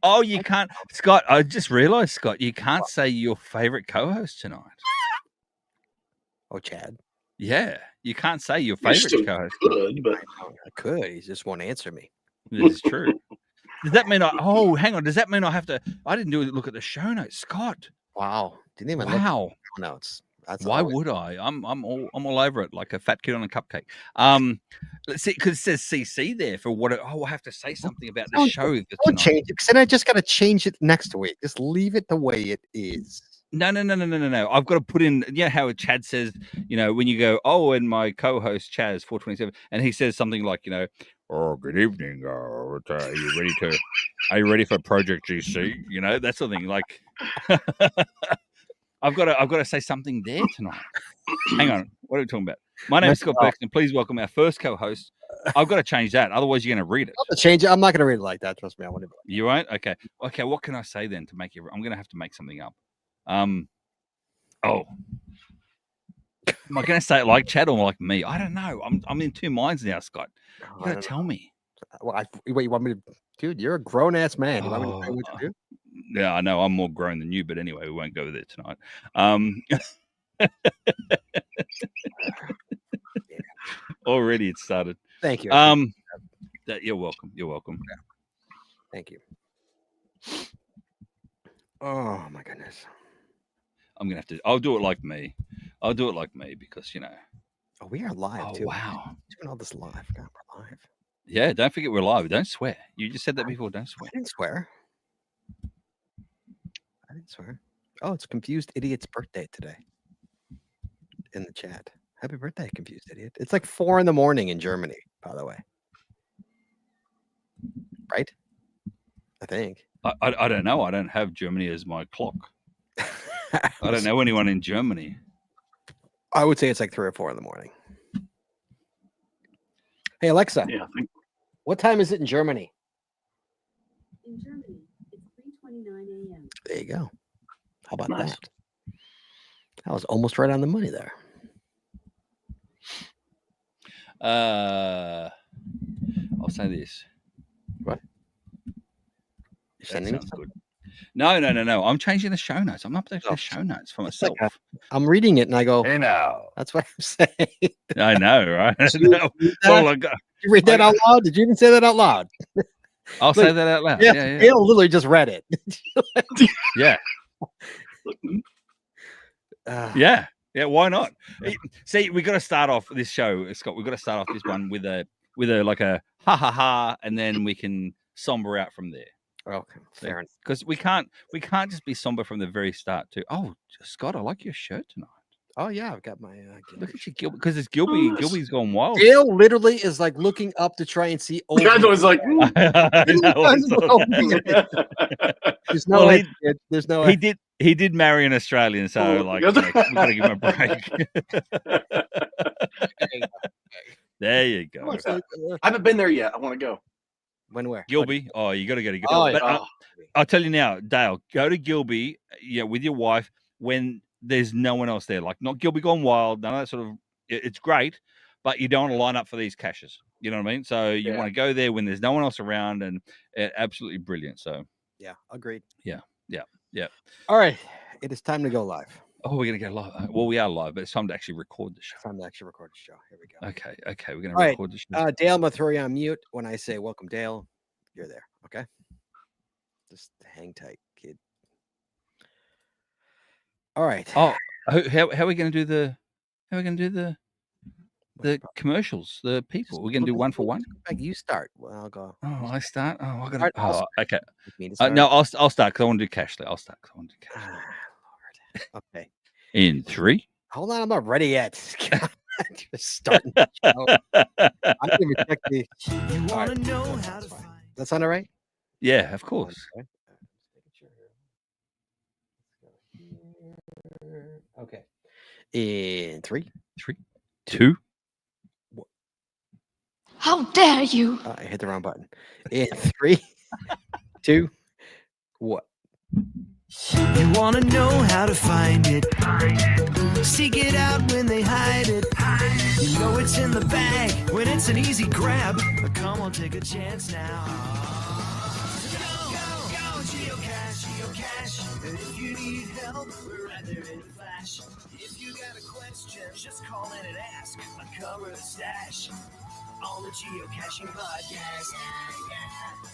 Oh, you can't, Scott. I just realized, Scott, you can't say your favorite co-host tonight. Oh, Chad. Yeah, you can't say your favorite co-host. Could, but I could. He just won't answer me. This is true. Does that mean oh, hang on. Does that mean I have to? I didn't look at the show notes, Scott. Wow. Didn't even look at the show notes. That's Why would I? I'm all over it like a fat kid on a cupcake. Let's see, because it says CC there for what. I have to say something about the show. Don't change it, because then I just got to change it next week. Just leave it the way it is. No. I've got to put in. How Chad says, when you go, oh, and my co-host Chaz 427, and he says something like, oh, good evening. Are you ready for Project GC? That sort of thing. Like, I've got to say something there tonight. Hang on, what are we talking about? My name is Scott Berks, and please welcome our first co-host. I've got to change that, otherwise you're going to read it. I'll change it. I'm not going to read it like that. Trust me, I want to. You won't? Okay. What can I say then to make it? I'm going to have to make something up. Am I going to say it like Chad or like me? I don't know. I'm in two minds now, Scott. You got to tell me. Well, wait, you want me to? Dude, you're a grown ass man. You want me to tell you what to do? Yeah, I know. I'm more grown than you, but anyway, we won't go there tonight. Already it started. Thank you. You're welcome. You're welcome. Thank you. Oh my goodness. I'm gonna have to. I'll do it like me. I'll do it like me because Oh, we are live too. Wow. Doing all this live. God, we're live. Yeah, don't forget we're live. Don't swear. You just said that before. Don't swear. I didn't swear. Oh, it's Confused Idiot's birthday today. In the chat. Happy birthday, Confused Idiot. It's like 4 a.m. in Germany, by the way. Right? I think. I don't know. I don't have Germany as my clock. I don't know anyone in Germany. I would say it's like 3 or 4 in the morning. Hey, Alexa. Yeah. What time is it in Germany? In Germany, it's 3:29 a.m. There you go. How about that? That was almost right on the money there. I'll say this. What? That sounds good. No. I'm changing the show notes. I'm updating the show notes for myself. Like I'm reading it and I go, hey, now. That's what I'm saying. I know, right? Did you read that out loud? Did you even say that out loud? I'll say that out loud. Yeah. Dale literally just read it. Yeah. Yeah. Why not? See, we got to start off this show, Scott. We've got to start off this one with a like a ha ha ha, and then we can somber out from there. Okay, fair enough. Because we can't just be somber from the very start too. Oh, Scott, I like your shirt tonight. Oh yeah, I've got my. Look at you, Gilby, because it's Gilby. Gilby's gone wild. Dale literally is like looking up to try and see. The guy was like, "There's no way. There's no way." He did marry an Australian, so we got to give him a break. There you go. I haven't been there yet. I want to go. When where? Gilby. Oh, you got to go to Gilby. But I'll tell you now, Dale, go to Gilby, with your wife when there's no one else there. Like not Gilby Gone Wild, none of that sort of. It's great, but you don't want to line up for these caches. You know what I mean? So you want to go there when there's no one else around, and absolutely brilliant. So yeah, agreed. Yeah. All right, it is time to go live. Oh, we're gonna go live. Well, we are live, but it's time to actually record the show. Here we go. Okay. We're gonna record the show. Dale, I'm gonna throw you on mute when I say welcome, Dale. You're there. Okay. Just hang tight, kid. All right. Oh, how are we gonna do the? How are we gonna do the commercials? The people. We're gonna do one for one. You start. Well, I'll go. Oh, I start. Oh, I gotta. Oh, okay. No, I'll start because I want to do cash. I'll start because I want to do cash. Lord. Okay. In 3. Hold on, I'm not ready yet. Just starting the show. I'm gonna check the. You want to know how to find. That sound all right? Yeah, of course. Okay. In 3, 2. How dare you? I hit the wrong button. In 3, 2, 1. You want to know how to find it. Seek it out when they hide it. You know it's in the bag when it's an easy grab. But come on, take a chance now. help. We're right there in a flash. If you got a question, just call in and ask. Uncover the stash on the Geocaching Podcast.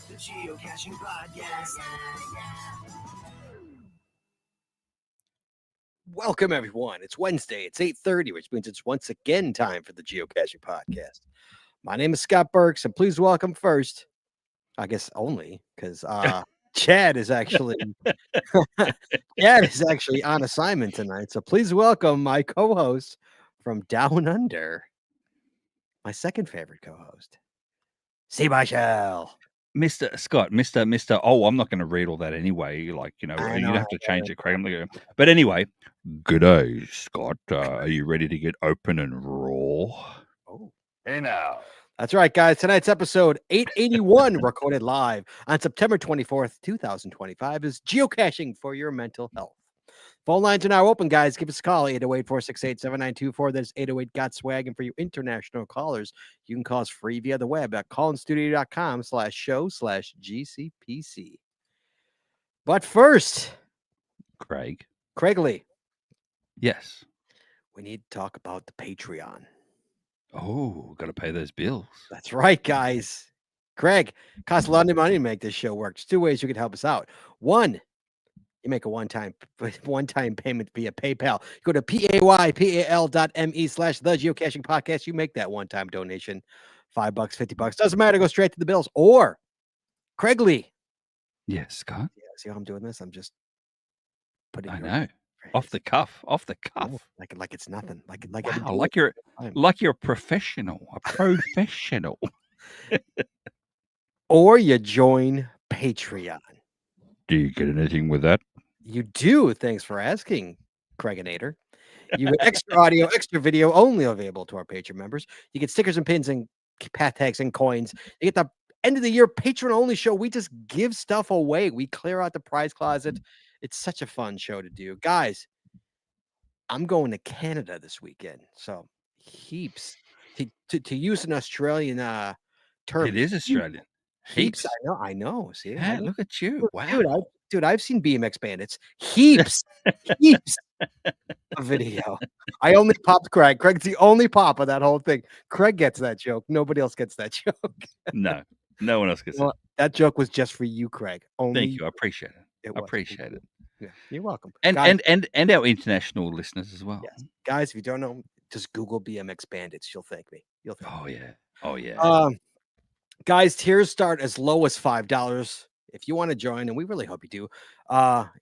The Geocaching Podcast. Welcome, everyone. It's Wednesday. It's 8:30, which means it's once again time for the Geocaching Podcast. My name is Scott Berks, and please welcome first, I guess only, because Chad is actually on assignment tonight. So please welcome my co-host from Down Under, my second favorite co-host, seemyshell. Mr. Scott, Mr. Oh, I'm not going to read all that anyway. Like, you don't have to change it, Craig. I'm not gonna... But anyway, good day, Scott. Are you ready to get open and raw? Oh, hey now. That's right, guys. Tonight's episode 881, recorded live on September 24th, 2025, is Geocaching for Your Mental Health. Phone lines are now open, guys. Give us a call, 808-468-7924. That's 808-GOT-SWAG. And for you international callers, you can call us free via the web at callinstudio.com/show/GCPC. But first, Craig Lee. Yes. We need to talk about the Patreon. Oh, got to pay those bills. That's right, guys. Craig, costs a lot of money to make this show work. There's two ways you can help us out. One, you make a one-time payment via PayPal. Go to paypal.me/the Geocaching Podcast. You make that one-time donation, $5, $50, doesn't matter. Go straight to the bills. Or Craig Lee. Yes, Scott. Yeah, see how I'm doing this? I'm just putting. I know. Off the cuff. Yeah, like it's nothing. Wow, like you're a professional, a professional. Or you join Patreon. Do you get anything with that? You do. Thanks for asking, Craiginator. You get extra audio, extra video, only available to our Patreon members. You get stickers and pins and path tags and coins. You get the end of the year Patreon only show. We just give stuff away. We clear out the prize closet. It's such a fun show to do. Guys, I'm going to Canada this weekend. So heaps. To use an Australian term. It is Australian. Heaps. I know. See, yeah, look at you. Wow. Dude, I've seen BMX Bandits. Heaps of video. I only popped Craig. Craig's the only pop of that whole thing. Craig gets that joke. Nobody else gets that joke. No one else gets it. That joke was just for you, Craig. Thank you. I appreciate it. I appreciate it. Yeah, you're welcome. And guys, and our international listeners as well. Yes. Guys, if you don't know, just Google BMX Bandits. You'll thank me. Oh yeah. Guys, tiers start as low as $5. If you want to join, and we really hope you do,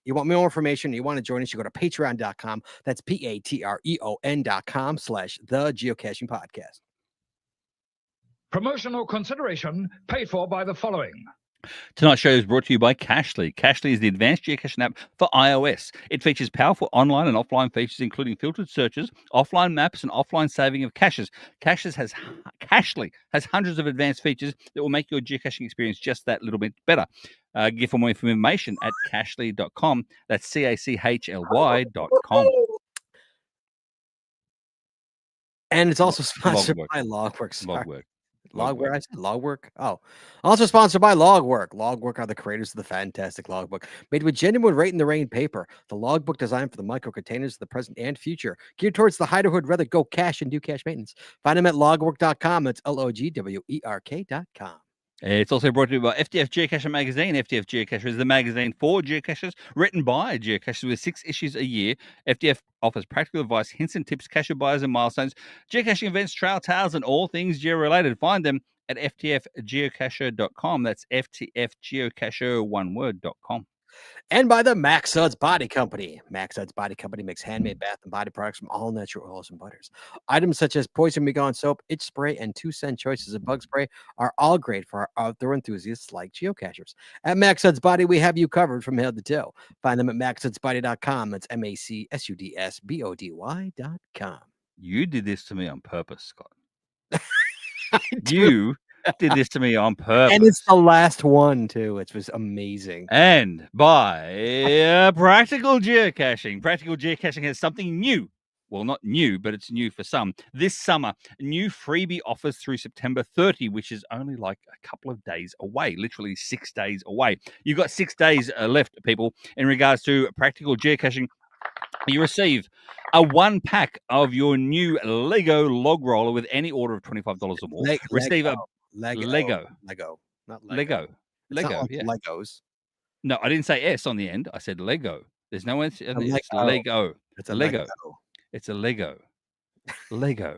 you want more information, you want to join us, you go to patreon.com. That's patreon.com/the Geocaching Podcast. Promotional consideration paid for by the following. Tonight's show is brought to you by Cachly. Cachly is the advanced geocaching app for iOS. It features powerful online and offline features, including filtered searches, offline maps, and offline saving of caches. Cachly has hundreds of advanced features that will make your geocaching experience just that little bit better. Get for more information at cachly.com. That's CACHLY.com. And it's also sponsored by Logwork. Logwork. I said Logwork. Oh, also sponsored by Logwork. Logwork are the creators of the fantastic logbook, made with genuine Rate in the Rain paper. The logbook designed for the micro containers of the present and future, geared towards the hider who would rather go cache and do cache maintenance. Find them at logwork.com. That's LOGWERK.com. It's also brought to you by FTF Geocacher Magazine. FTF Geocacher is the magazine for geocachers, written by geocachers with 6 issues a year. FTF offers practical advice, hints and tips, cache buyers and milestones, geocaching events, trail tales, and all things geo-related. Find them at ftfgeocacher.com. That's ftfgeocacher, one word.com. And by the Max Suds Body Company. Max Suds Body Company makes handmade bath and body products from all natural oils and butters. Items such as Poison Begone soap, itch spray, and 2-cent choices of bug spray are all great for our outdoor enthusiasts like geocachers. At Max Suds Body, we have you covered from head to toe. Find them at maxsudsbody.com. That's MACSUDSBODY.com. You did this to me on purpose, Scott. You did this to me on purpose. And it's the last one, too. It was amazing. And by Practical Geocaching. Practical Geocaching has something new. Well, not new, but it's new for some. This summer, new freebie offers through September 30, which is only like a couple of days away, literally 6 days away. You've got 6 days left, people, in regards to Practical Geocaching You receive a 1-pack of your new Lego log roller with any order of $25 or more. Receive a Lego. Not Lego. It's not like Yeah. Legos. No, I didn't say S on the end. I said Lego. There's no S. It's Lego. It's a Lego. It's a Lego. Lego.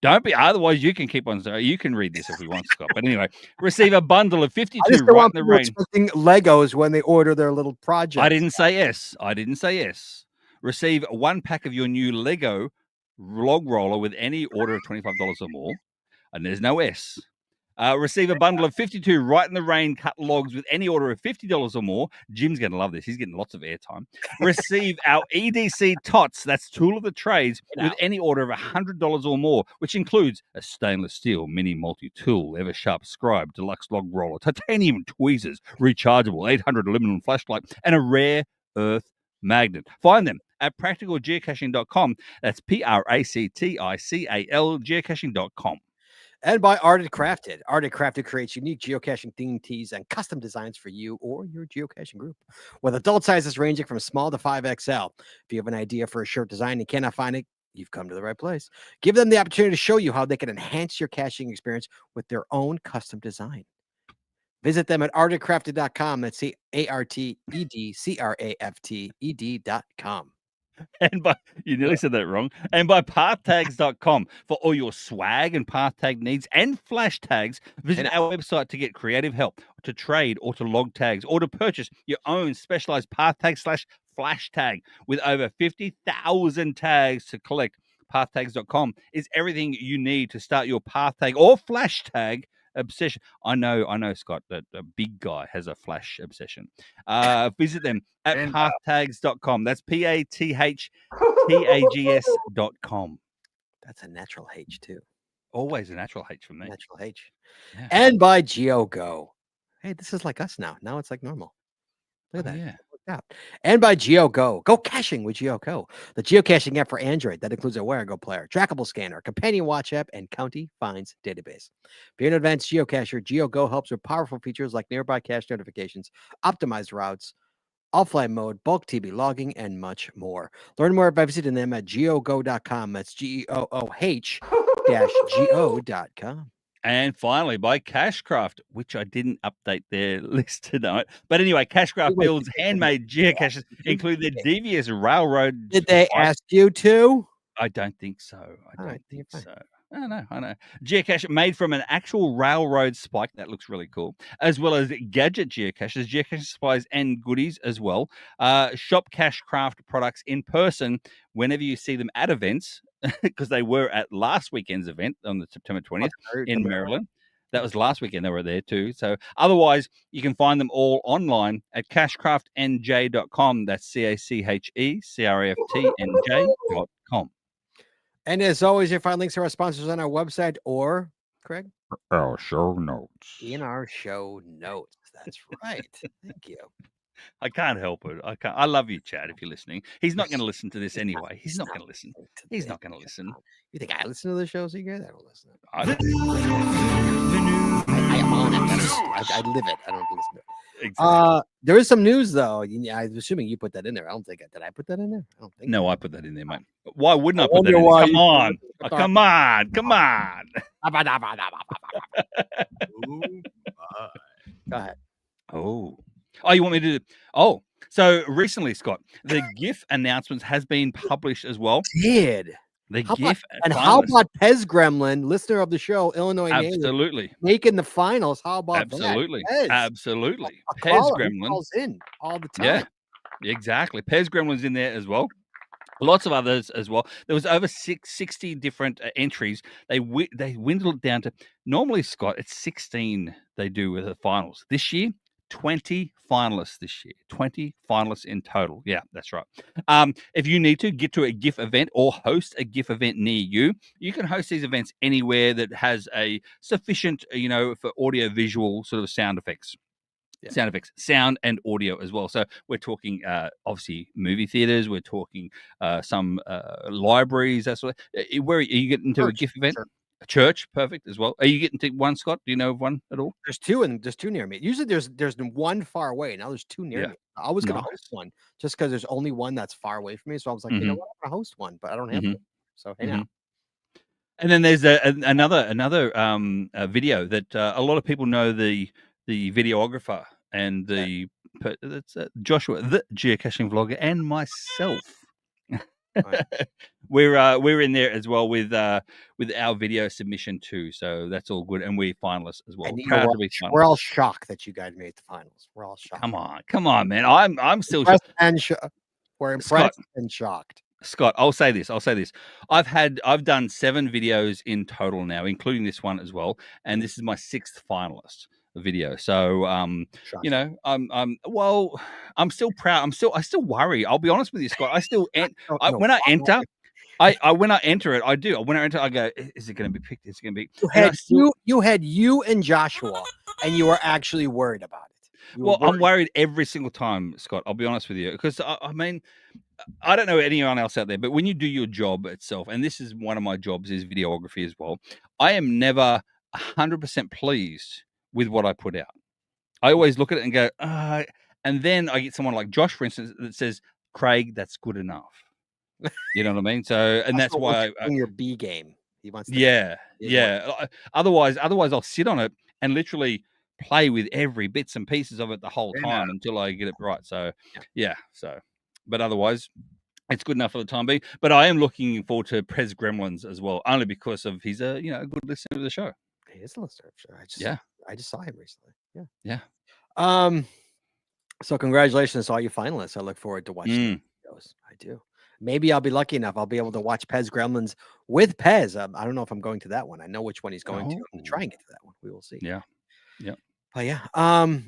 Don't be. Otherwise, you can keep on. You can read this if we want, Scott. But anyway, receive a bundle of 52 right in the rain. Expecting Legos when they order their little projects. I didn't say yes. I didn't say yes. Receive 1 pack of your new Lego log roller with any order of $25 or more. And there's no S. Receive a bundle of 52 right in the rain cut logs with any order of $50 or more. Jim's going to love this. He's getting lots of airtime. Receive our EDC TOTS, that's Tool of the Trades, with any order of $100 or more, which includes a stainless steel mini multi-tool, ever sharp scribe, deluxe log roller, titanium tweezers, rechargeable 800 aluminum flashlight, and a rare earth magnet. Find them at practicalgeocaching.com. That's PRACTICAL geocaching.com. And by Art and Crafted. Art and Crafted creates unique geocaching themed tees and custom designs for you or your geocaching group, with adult sizes ranging from small to 5XL. If you have an idea for a shirt design and cannot find it, you've come to the right place. Give them the opportunity to show you how they can enhance your caching experience with their own custom design. Visit them at artandcrafted.com. That's ARTEDCRAFTED.com. And you nearly said that wrong. And by pathtags.com for all your swag and path tag needs and flash tags. Visit our website to get creative help, to trade or to log tags, or to purchase your own specialized path tag / flash tag. With over 50,000 tags to collect, pathtags.com is everything you need to start your path tag or flash tag obsession. I know, Scott, that a big guy has a flash obsession. Visit them at pathtags.com. That's PATHTAGS.com. That's a natural H too. Always a natural H for me. Natural H. Yeah. And by GeoGo. Hey, this is like us now. Now it's like normal. Look at that. Yeah. Out. And by GeoGo. Go caching with GeoGo, the geocaching app for Android that includes a wear-and-go player, trackable scanner, companion watch app, and county finds database. If you're an advanced geocacher, GeoGo helps with powerful features like nearby cache notifications, optimized routes, offline mode, bulk TB logging, and much more. Learn more by visiting them at geogo.com. That's GEOOH-GO.com. And finally, by Cashcraft, which I didn't update their list tonight. But anyway, Cashcraft builds handmade geocaches, including the devious railroad. Did they ask you to? I don't think so. I don't think so. I know. Geocache made from an actual railroad spike. That looks really cool. As well as gadget geocaches, geocache supplies and goodies as well. Shop Cashcraft products in person whenever you see them at events, because they were at last weekend's event on the September 20th in Maryland. That was last weekend. They were there too. So otherwise, you can find them all online at cashcraftnj.com. That's CACHECRAFTNJ.com. And as always, you'll find links to our sponsors on our website or, Craig? Our show notes. In our show notes. That's right. Thank you. I can't help it. I love you, Chad, if you're listening. He's not going to listen to this anyway. He's not going to listen. He's not going to listen. You think I listen to the shows you guys? I don't listen. I don't. I am on it. I live it. I don't listen to it. Exactly. There is some news, though. I'm assuming you put that in there. I don't think did I put that in there? I don't think no, so. I put that in there, mate. Why wouldn't I put that in there? Come on. Come on. Go ahead. Oh, you want me to? Oh, so recently, Scott, the GIF announcements has been published as well. The GIF and how about Pez Gremlin, listener of the show, Illinois absolutely native, making the finals? How about absolutely that? Absolutely Pez Gremlin calls in all the time. Yeah, exactly. Pez Gremlin's in there as well. Lots of others as well. There was over 60 different entries. They dwindled it down to normally, Scott, it's 16 they do with the finals. This year, 20 finalists this year. 20 finalists in total. Yeah, that's right. If you need to get to a GIF event or host a GIF event near you, you can host these events anywhere that has a sufficient, for audio visual sort of sound effects. Yeah. Sound effects, sound and audio as well. So we're talking obviously movie theaters. We're talking some libraries. That's what. Where you get into a GIF event? Sure. church, perfect as well. Are you getting to one, Scott? Do you know of one at all? There's two near me. Usually there's one far away. Now there's two near Yeah. me. I was gonna Nice. host one just because there's only one that's far away from me. So I was like, you know what, I'm gonna host one, but I don't have to. So hey now. And then there's another video that a lot of people know, the videographer and that's Joshua, the geocaching vlogger, and myself. Right. We're in there as well with our video submission too, so that's all good, and we're finalists as well. And Proud to be finalists. we're all shocked that you guys made the finals. We're all shocked. Come on, man. I'm still impressed and we're impressed and shocked. Scott, I'll say this. I've done 7 videos in total now, including this one as well, and this is my 6th finalist video. So I'm still proud. I still worry. I'll be honest with you, Scott. I still when I enter it, I do. When I enter, I go, is it going to be picked? Is it going to be? You had you and Joshua, and you were actually worried about it. I'm worried every single time, Scott. I'll be honest with you, because I mean, I don't know anyone else out there, but when you do your job itself, and this is one of my jobs, is videography as well, I am never 100% pleased with what I put out. I always look at it and go, and then I get someone like Josh, for instance, that says, Craig, that's good enough. You know what I mean? So, and that's why your B game. He wants to yeah. Otherwise I'll sit on it and literally play with every bits and pieces of it the whole time until I get it right. So but otherwise it's good enough for the time being. But I am looking forward to Prez Gremlins as well, only because of he's a good listener to the show. He is a listener. I just saw him recently. Yeah. So congratulations to all you finalists. I look forward to watching the videos. I do. Maybe I'll be lucky enough. I'll be able to watch Pez Gremlins with Pez. I don't know if I'm going to that one. I know which one he's going to. I'm going to try and get to that one. We will see. Yeah. But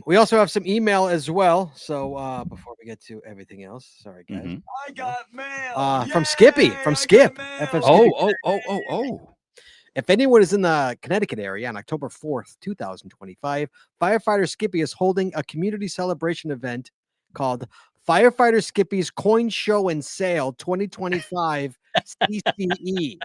we also have some email as well. So before we get to everything else, sorry guys. I got mail from Skippy, from Skip. Oh. If anyone is in the Connecticut area on October 4th, 2025, Firefighter Skippy is holding a community celebration event called Firefighter Skippy's Coin Show and Sale 2025 CCE.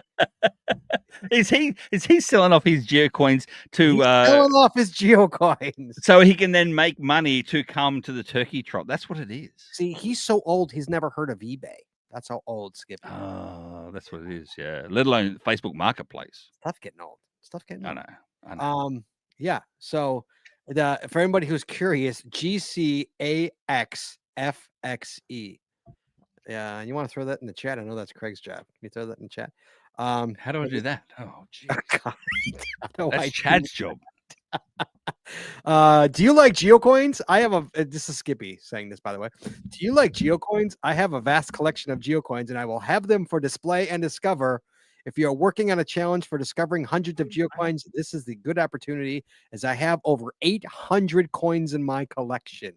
Is he selling off his geocoins to selling off his geocoins so he can then make money to come to the turkey trot? That's what it is. See, he's so old he's never heard of eBay. That's how old Skip is. Oh, that's what it is. Yeah, let alone Facebook Marketplace. Stuff getting old. I know. Yeah. So for anybody who's curious, GCAXFXE. Yeah, you want to throw that in the chat? I know that's Craig's job. Can you throw that in the chat? How do I do that? Oh, geez. That's Chad's job. Do you like geocoins? I have this is Skippy saying this, by the way. Do you like geocoins? I have a vast collection of geocoins, and I will have them for display and discover. If you're working on a challenge for discovering hundreds of geocoins, this is the good opportunity, as I have over 800 coins in my collection.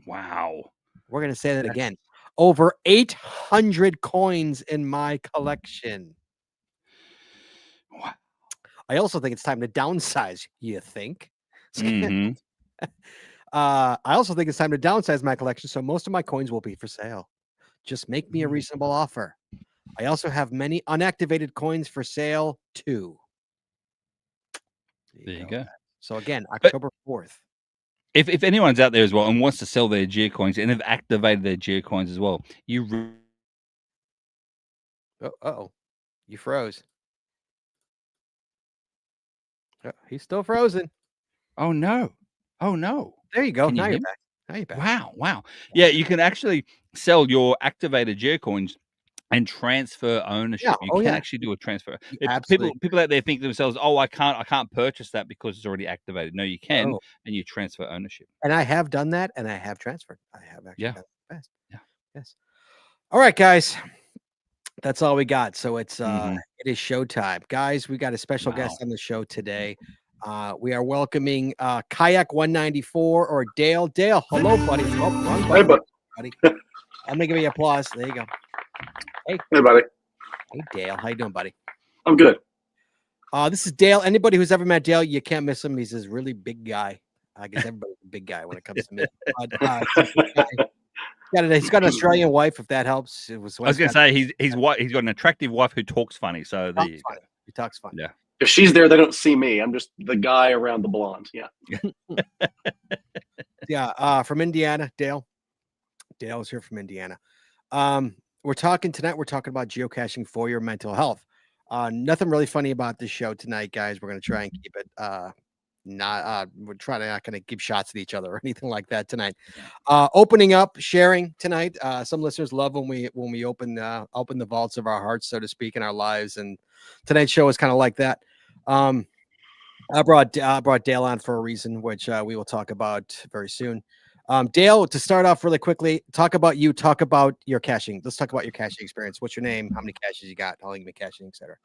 Wow. We're going to say that again. Over 800 coins in my collection. Wow. I also think it's time to downsize, you think? Mm-hmm. I also think it's time to downsize my collection, so most of my coins will be for sale. Just make me a reasonable offer. I also have many unactivated coins for sale, too. There you go. So again, October 4th. If anyone's out there as well and wants to sell their geocoins and have activated their geocoins as well, you froze. Oh, he's still frozen. Oh no. There you go. Now you're back. Wow. Yeah, you can actually sell your activated geocoins and transfer ownership. You can actually do a transfer. People out there think to themselves, "Oh, I can't purchase that because it's already activated." No, you can, and you transfer ownership. And I have done that, and I have transferred. I have actually done that. Yeah. Yes. All right, guys. That's all we got. So it is showtime, guys. We got a special guest on the show today. We are welcoming Kayak 194 or Dale. Dale, hello, buddy. Hey, buddy. I'm gonna give you applause. There you go. Hey, buddy. Hey, Dale. How you doing, buddy? I'm good. This is Dale. Anybody who's ever met Dale, you can't miss him. He's this really big guy. I guess everybody's a big guy when it comes to me. He's got an Australian wife, if that helps. I was going to say he's got an attractive wife who talks funny. So there you go. He talks funny. Yeah. If she's there, they don't see me. I'm just the guy around the blonde. Yeah. Yeah. From Indiana, Dale. Dale is here from Indiana. We're talking about geocaching for your mental health. Nothing really funny about this show tonight, guys. We're going to try and keep it we're trying to not going to give shots at each other or anything like that tonight. Opening up, sharing tonight. Some listeners love when we open the vaults of our hearts, so to speak, in our lives, and tonight's show is kind of like that. I brought Dale on for a reason, which we will talk about very soon. Dale, to start off really quickly, talk about your caching. Let's talk about your caching experience. What's your name? How many caches you got? How long you been caching, etc.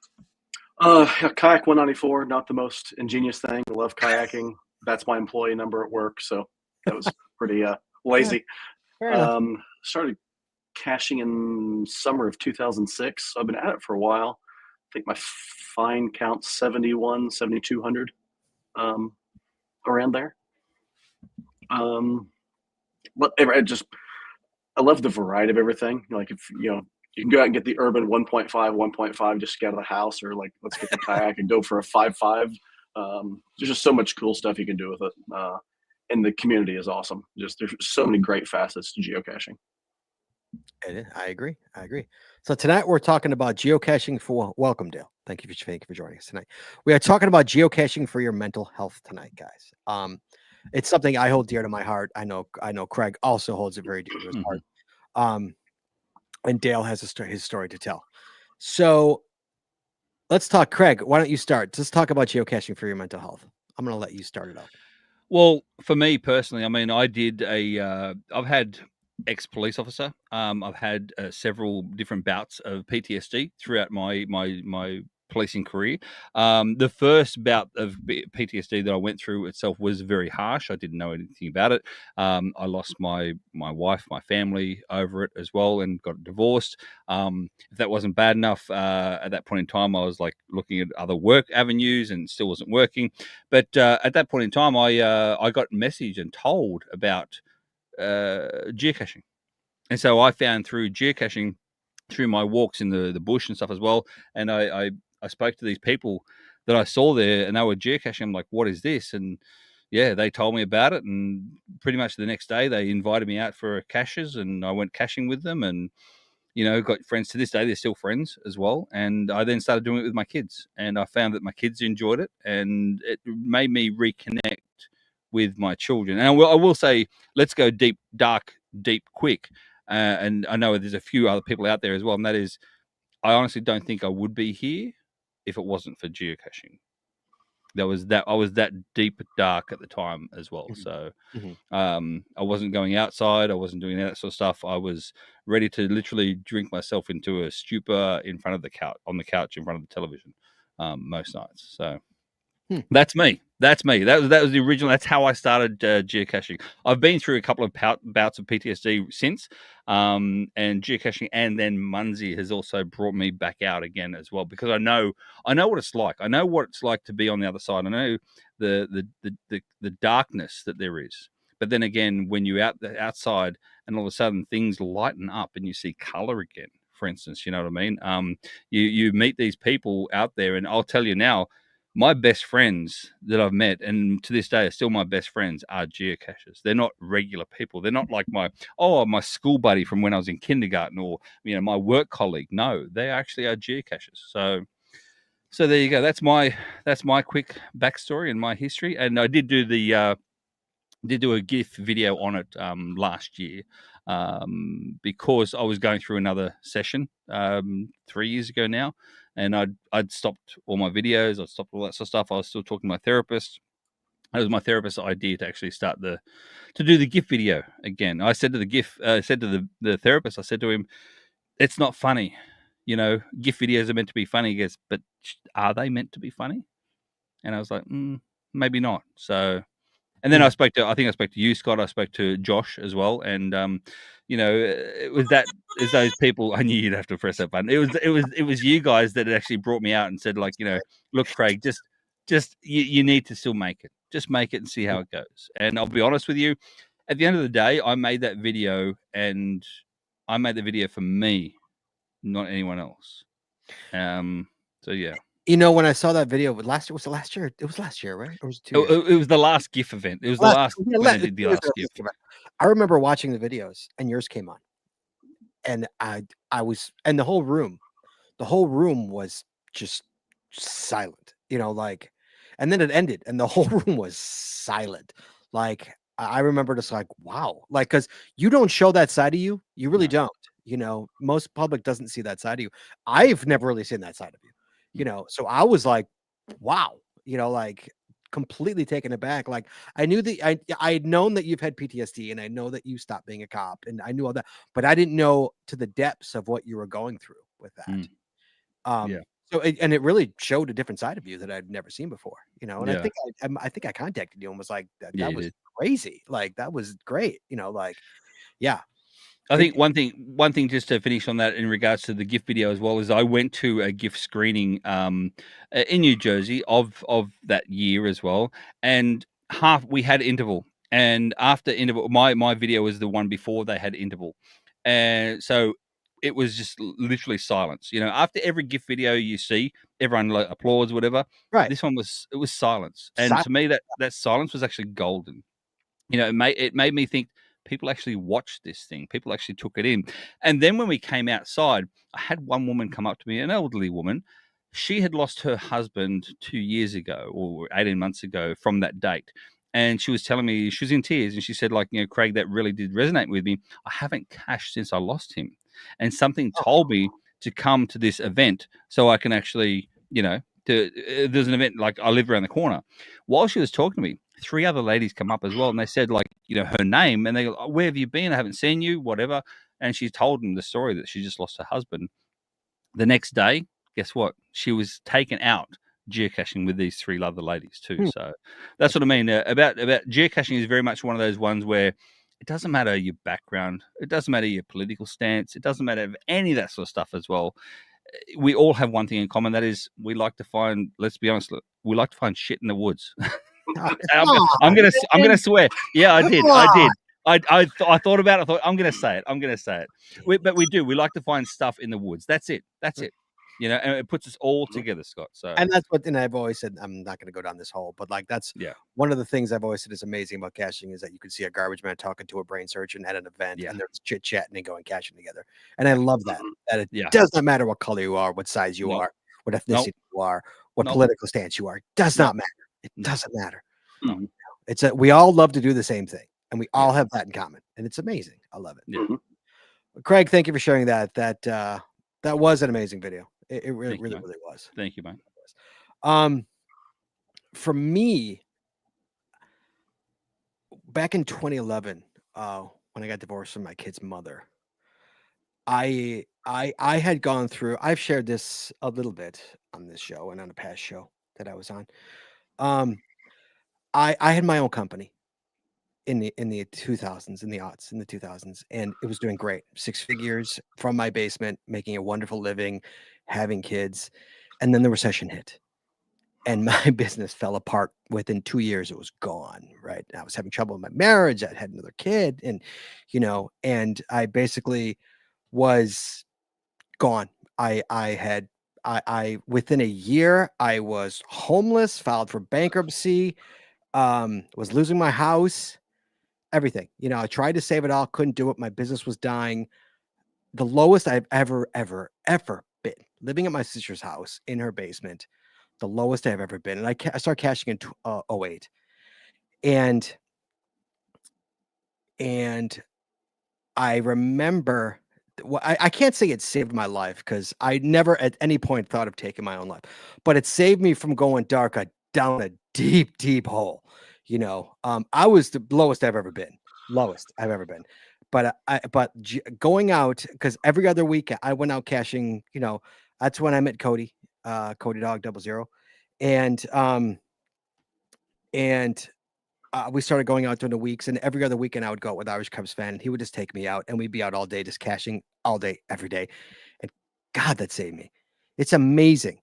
Kayak 194, not the most ingenious thing. I love kayaking. That's my employee number at work, so that was pretty lazy. Started caching in summer of 2006. So I've been at it for a while. I think my fine count's 7,200 around there. But I love the variety of everything. Like, if you can go out and get the urban 1.5 just get out of the house, or like, let's get the kayak and go for a 5.5. There's just so much cool stuff you can do with it. And the community is awesome. There's so many great facets to geocaching. I agree. So tonight we're talking about geocaching for welcome, Dale. Thank you for joining us tonight. We are talking about geocaching for your mental health tonight, guys. It's something I hold dear to my heart. I know Craig also holds it very dear to his heart. And Dale has his story to tell. So let's talk. Craig, why don't you start? Let's talk about geocaching for your mental health. I'm going to let you start it off. Well, for me personally, I mean, I've had ex-police officer. I've had several different bouts of PTSD throughout my policing career. The first bout of PTSD that I went through itself was very harsh. I didn't know anything about it. I lost my wife, my family over it as well, and got divorced. If that wasn't bad enough, at that point in time, I was like looking at other work avenues and still wasn't working. But at that point in time, I got messaged and told about geocaching. And so I found through geocaching, through my walks in the bush and stuff as well, and I spoke to these people that I saw there, and they were geocaching. I'm like, what is this? And yeah, they told me about it, and pretty much the next day they invited me out for caches, and I went caching with them, and got friends to this day. They're still friends as well. And I then started doing it with my kids, and I found that my kids enjoyed it, and it made me reconnect with my children. And I will say, let's go deep, dark, deep, quick. And I know there's a few other people out there as well, and that is, I honestly don't think I would be here if it wasn't for geocaching. I was that deep dark at the time as well. So I wasn't going outside. I wasn't doing that sort of stuff. I was ready to literally drink myself into a stupor in front of the couch, on the couch in front of the television, most nights. So that's me. That was the original. That's how I started geocaching. I've been through a couple of bouts of PTSD since, and geocaching, and then Munzie has also brought me back out again as well, because I know what it's like. I know what it's like to be on the other side. I know the darkness that there is. But then again, when you're outside, and all of a sudden things lighten up and you see color again, for instance, you know what I mean? You meet these people out there, and I'll tell you now, my best friends that I've met, and to this day are still my best friends, are geocachers. They're not regular people. They're not like my school buddy from when I was in kindergarten, or my work colleague. No, they actually are geocachers. So there you go. That's my quick backstory and my history. And I did do a GIF video on it last year, because I was going through another session 3 years ago now. And I'd stopped all my videos. I'd stopped all that sort of stuff. I was still talking to my therapist. It was my therapist's idea to actually start to do the GIF video again. I said to the therapist, I said to him, it's not funny. GIF videos are meant to be funny. He goes, but are they meant to be funny? And I was like, maybe not. So, and then I spoke to you, Scott. I spoke to Josh as well. And, it was those people. I knew you'd have to press that button. It was you guys that had actually brought me out and said, like, look, Craig, just you need to still make it. Just make it and see how it goes. And I'll be honest with you, at the end of the day, I made that video, and I made the video for me, not anyone else. So yeah. You know, when I saw that video last year, was it last year? It was last year, right? Or was it 2 years? It was the last GIF event. It was the last when they did the last GIF. I remember watching the videos, and yours came on, and I was, and the whole room was just silent, you know, like, and then it ended, and the whole room was silent. Like, I remember just like, wow, like, because you don't show that side of you, you really don't. You know, most public doesn't see that side of you. I've never really seen that side of you. You know, so I was like, wow, you know, like completely taken aback. Like I knew that I had known that you've had PTSD, and I know that you stopped being a cop, and I knew all that, but I didn't know to the depths of what you were going through with that. Yeah. So it really showed a different side of you that I'd never seen before, you know. And Yeah. I think I contacted you and was like, that Yeah, you was did. crazy, like that was great, you know, like, yeah. I think one thing just to finish on that in regards to the GIF video as well is I went to a GIF screening in New Jersey of that year as well, and we had interval, and after interval, my video was the one before they had interval, and so it was just literally silence. You know, after every GIF video you see, everyone like applauds, whatever. Right. This one was silence, and to me that silence was actually golden. You know, it made me think people actually watched this thing. People actually took it in. And then when we came outside, I had one woman come up to me, an elderly woman. She had lost her husband 2 years ago or 18 months ago from that date. And she was telling me, she was in tears, and she said, like, you know, Craig, that really did resonate with me. I haven't cashed since I lost him. And something told me to come to this event so I can actually, you know, there's an event, like I live around the corner. While she was talking to me, 3 other ladies come up as well, and they said, like, you know, her name, and they go, oh, where have you been? I haven't seen you, whatever. And she told them the story that she just lost her husband. The next day, guess what? She was taken out geocaching with these 3 other ladies too. So that's what I mean about geocaching. Is very much one of those ones where it doesn't matter your background, it doesn't matter your political stance, it doesn't matter any of that sort of stuff as well. We all have one thing in common, that is we like to find, let's be honest, we like to find shit in the woods. I'm gonna swear. Yeah, I did. I thought about it. I thought I'm gonna say it. But we do. We like to find stuff in the woods. That's it. You know, and it puts us all together, Scott. So, and that's what, and I've always said, I'm not going to go down this hole, but like that's one of the things I've always said is amazing about caching is that you can see a garbage man talking to a brain surgeon at an event, and they're chit chatting and going caching together. And I love that. That it does not matter what color you are, what size you are, what ethnicity you are, what political stance you are. It does not matter. It doesn't matter. It's we all love to do the same thing, and we all have that in common, and it's amazing. I love it. Yeah. Craig, thank you for sharing that. That was an amazing video. It really was. Thank you, man. For me, back in 2011, when I got divorced from my kid's mother, I had gone through. I've shared this a little bit on this show and on a past show that I was on. I had my own company in the 2000s, in the 2000s, and it was doing great. 6 figures from my basement, making a wonderful living, having kids, and then the recession hit, and my business fell apart. Within 2 years, it was gone. Right, I was having trouble in my marriage. I had another kid, and you know, and I basically was gone. I within a year, I was homeless, filed for bankruptcy, was losing my house. Everything, you know, I tried to save it all, couldn't do it. My business was dying. The lowest I've ever been, living at my sister's house in her basement, the lowest I've ever been. And I started cashing in 08. And I remember, I can't say it saved my life because I never at any point thought of taking my own life, but it saved me from going down a deep hole. You know, I was the lowest I've ever been, but going out, because every other week I went out caching, you know, that's when I met Cody, Cody Dog 00. And we started going out during the weeks, and every other weekend I would go out with Irish Cubs fan, and he would just take me out, and we'd be out all day, just caching all day, every day. And God, that saved me. It's amazing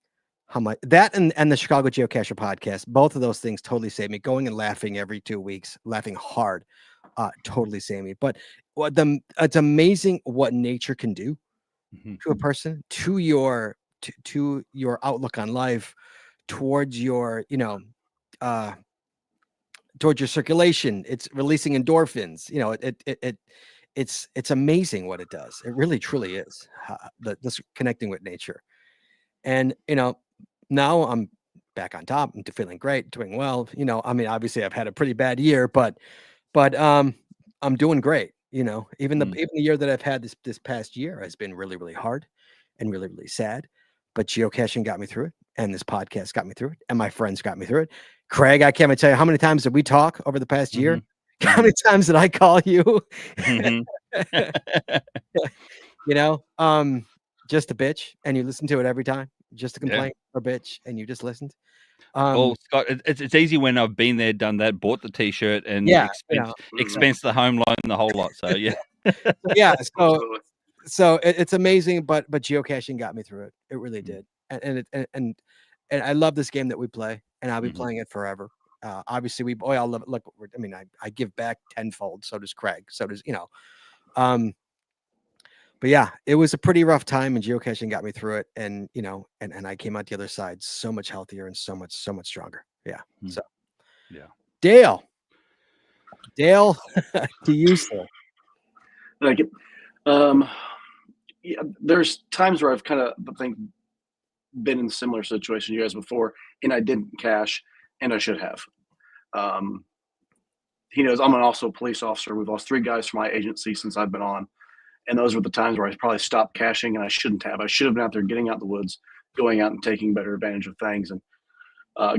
how much that and the Chicago Geocacher podcast, both of those things totally saved me. Going and laughing every 2 weeks, laughing hard, totally saved me. But it's amazing what nature can do to a person, to your to your outlook on life, towards your, towards your circulation. It's releasing endorphins. It's amazing what it does. It really truly is. This connecting with nature. And now I'm back on top. I'm feeling great, doing well. I mean, obviously I've had a pretty bad year, but I'm doing great. Even the year that I've had this past year has been really, really hard and really, really sad. But geocaching got me through it, and this podcast got me through it, and my friends got me through it. Craig, I can't even tell you how many times did we talk over the past year. How many times did I call you? Just a bitch, and you listen to it every time. Just a complaint or bitch, and you just listened. Well, Scott, it's easy when I've been there, done that, bought the T-shirt, and expense the home loan, the whole lot. So so it's amazing. But geocaching got me through it. It really did, and I love this game that we play, and I'll be playing it forever. Obviously, we all love it. Look, I mean, I give back tenfold. So does Craig. So does But yeah, it was a pretty rough time, and geocaching got me through it. And and I came out the other side so much healthier and so much stronger. Yeah. So yeah. Dale, to you, sir. Thank you. Yeah, there's times where I've kind of been in a similar situation you guys before, and I didn't cache, and I should have. He knows I'm also a police officer. We've lost 3 guys from my agency since I've been on. And those were the times where I probably stopped caching, and I shouldn't have. I should have been out there getting out the woods, going out and taking better advantage of things. And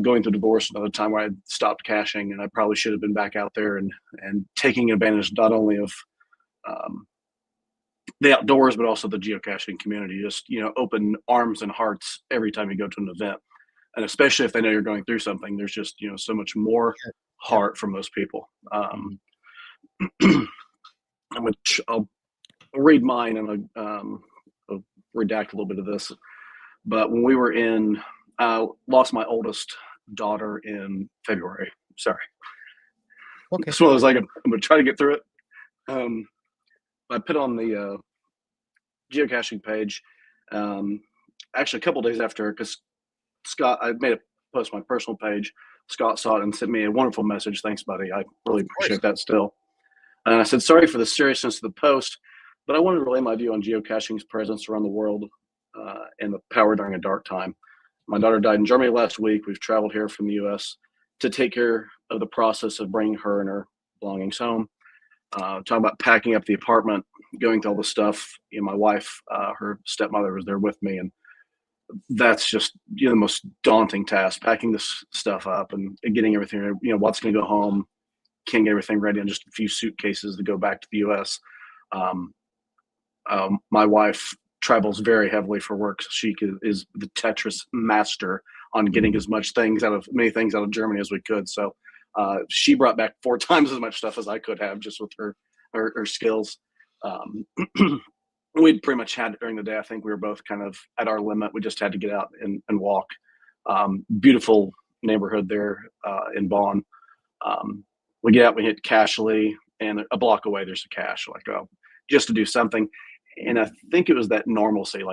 going through divorce, another time where I stopped caching, and I probably should have been back out there and taking advantage not only of the outdoors, but also the geocaching community. Just, open arms and hearts every time you go to an event. And especially if they know you're going through something, there's just, so much more heart from most people. I'll read mine, and I'll redact a little bit of this. But when we were lost my oldest daughter in February. Sorry. Okay. So I was like, I'm going to try to get through it. I put on the geocaching page, actually a couple days after, because Scott, I made a post on my personal page. Scott saw it and sent me a wonderful message. Thanks, buddy. I really appreciate that still. And I said, sorry for the seriousness of the post, but I wanted to relay my view on geocaching's presence around the world and the power during a dark time. My daughter died in Germany last week. We've traveled here from the U.S. to take care of the process of bringing her and her belongings home. Talking about packing up the apartment, going through all the stuff. My wife, her stepmother was there with me, and that's just the most daunting task, packing this stuff up and getting everything, what's going to go home, can't get everything ready on just a few suitcases to go back to the U.S. My wife travels very heavily for work. So she is the Tetris master on getting as many things out of Germany as we could. So she brought back 4 times as much stuff as I could have, just with her skills. We'd pretty much had it during the day. I think we were both kind of at our limit. We just had to get out and walk. Beautiful neighborhood there in Bonn. We get out, we hit Cashley, and a block away there's a cache, just to do something. And I think it was that normalcy,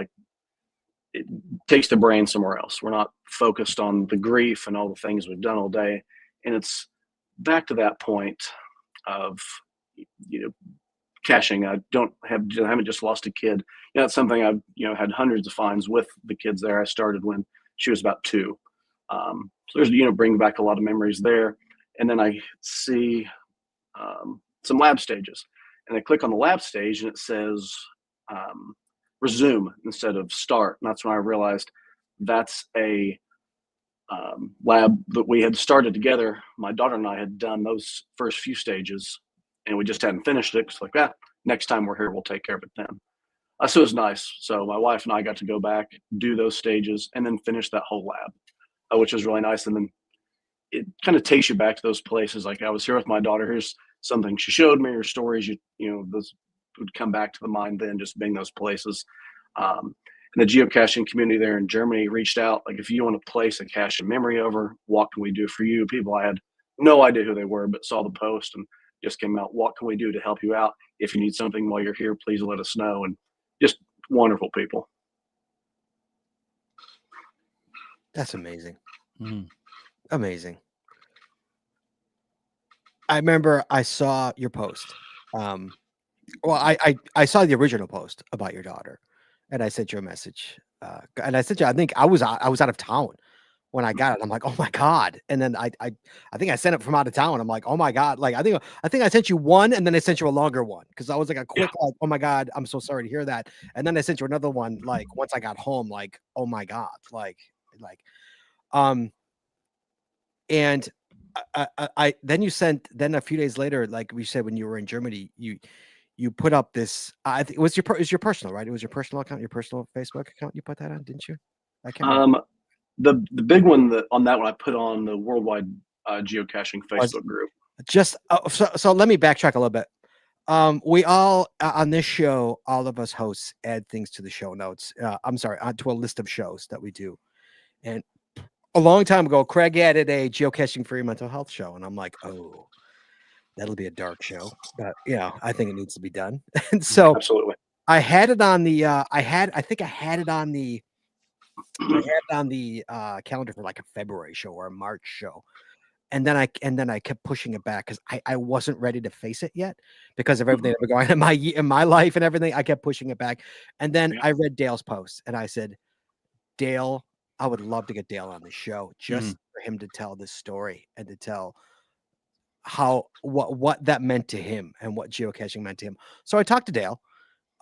it takes the brain somewhere else. We're not focused on the grief and all the things we've done all day. And it's back to that point of, caching. I haven't just lost a kid. It's something I've, had hundreds of finds with the kids there. I started when she was about 2. So there's, bring back a lot of memories there. And then I see some lab stages, and I click on the lab stage, and it says resume instead of start. And that's when I realized that's a lab that we had started together. My daughter and I had done those first few stages, and we just hadn't finished it. It's next time we're here, we'll take care of it then. So it was nice. So my wife and I got to go back, do those stages, and then finish that whole lab, which was really nice. And then it kind of takes you back to those places. Like, I was here with my daughter. Here's something she showed me, or stories those would come back to the mind then, just being those places. And the geocaching community there in Germany reached out, if you want to place a cache in memory over, what can we do for you? People I had no idea who they were, but saw the post and just came out, what can we do to help you out? If you need something while you're here, please let us know. And just wonderful people. That's amazing. Mm. Amazing. I remember I saw your post. Well, I saw the original post about your daughter, and I sent you a message. And I sent you. I think I was out of town when I got it. I'm like, oh my god! And then I think I sent it from out of town. I'm like, oh my god! Like I think I sent you one, and then I sent you a longer one because I was like a quick like, oh my god, I'm so sorry to hear that. And then I sent you another one like once I got home, like oh my god, and I then you sent then a few days later, like we said when you were in Germany, you put up this. I think it was your personal, right? It was your personal account, your personal Facebook account. You put that on, didn't you? I can't remember. The big one on that one I put on the worldwide geocaching Facebook group. Just so let me backtrack a little bit. We all on this show, all of us hosts add things to the show notes. I'm sorry, to a list of shows that we do, and a long time ago, Craig added a geocaching for your mental health show, and I'm like, oh, that'll be a dark show, but I think it needs to be done. And so Absolutely, I had it on the I think I had it on the calendar for like a February show or a March show. And then I kept pushing it back because I wasn't ready to face it yet because of everything that was going on in my life and everything. I kept pushing it back. And then I read Dale's post and I said, Dale, I would love to get Dale on the show just for him to tell this story and to tell what that meant to him and what geocaching meant to him. So I talked to Dale.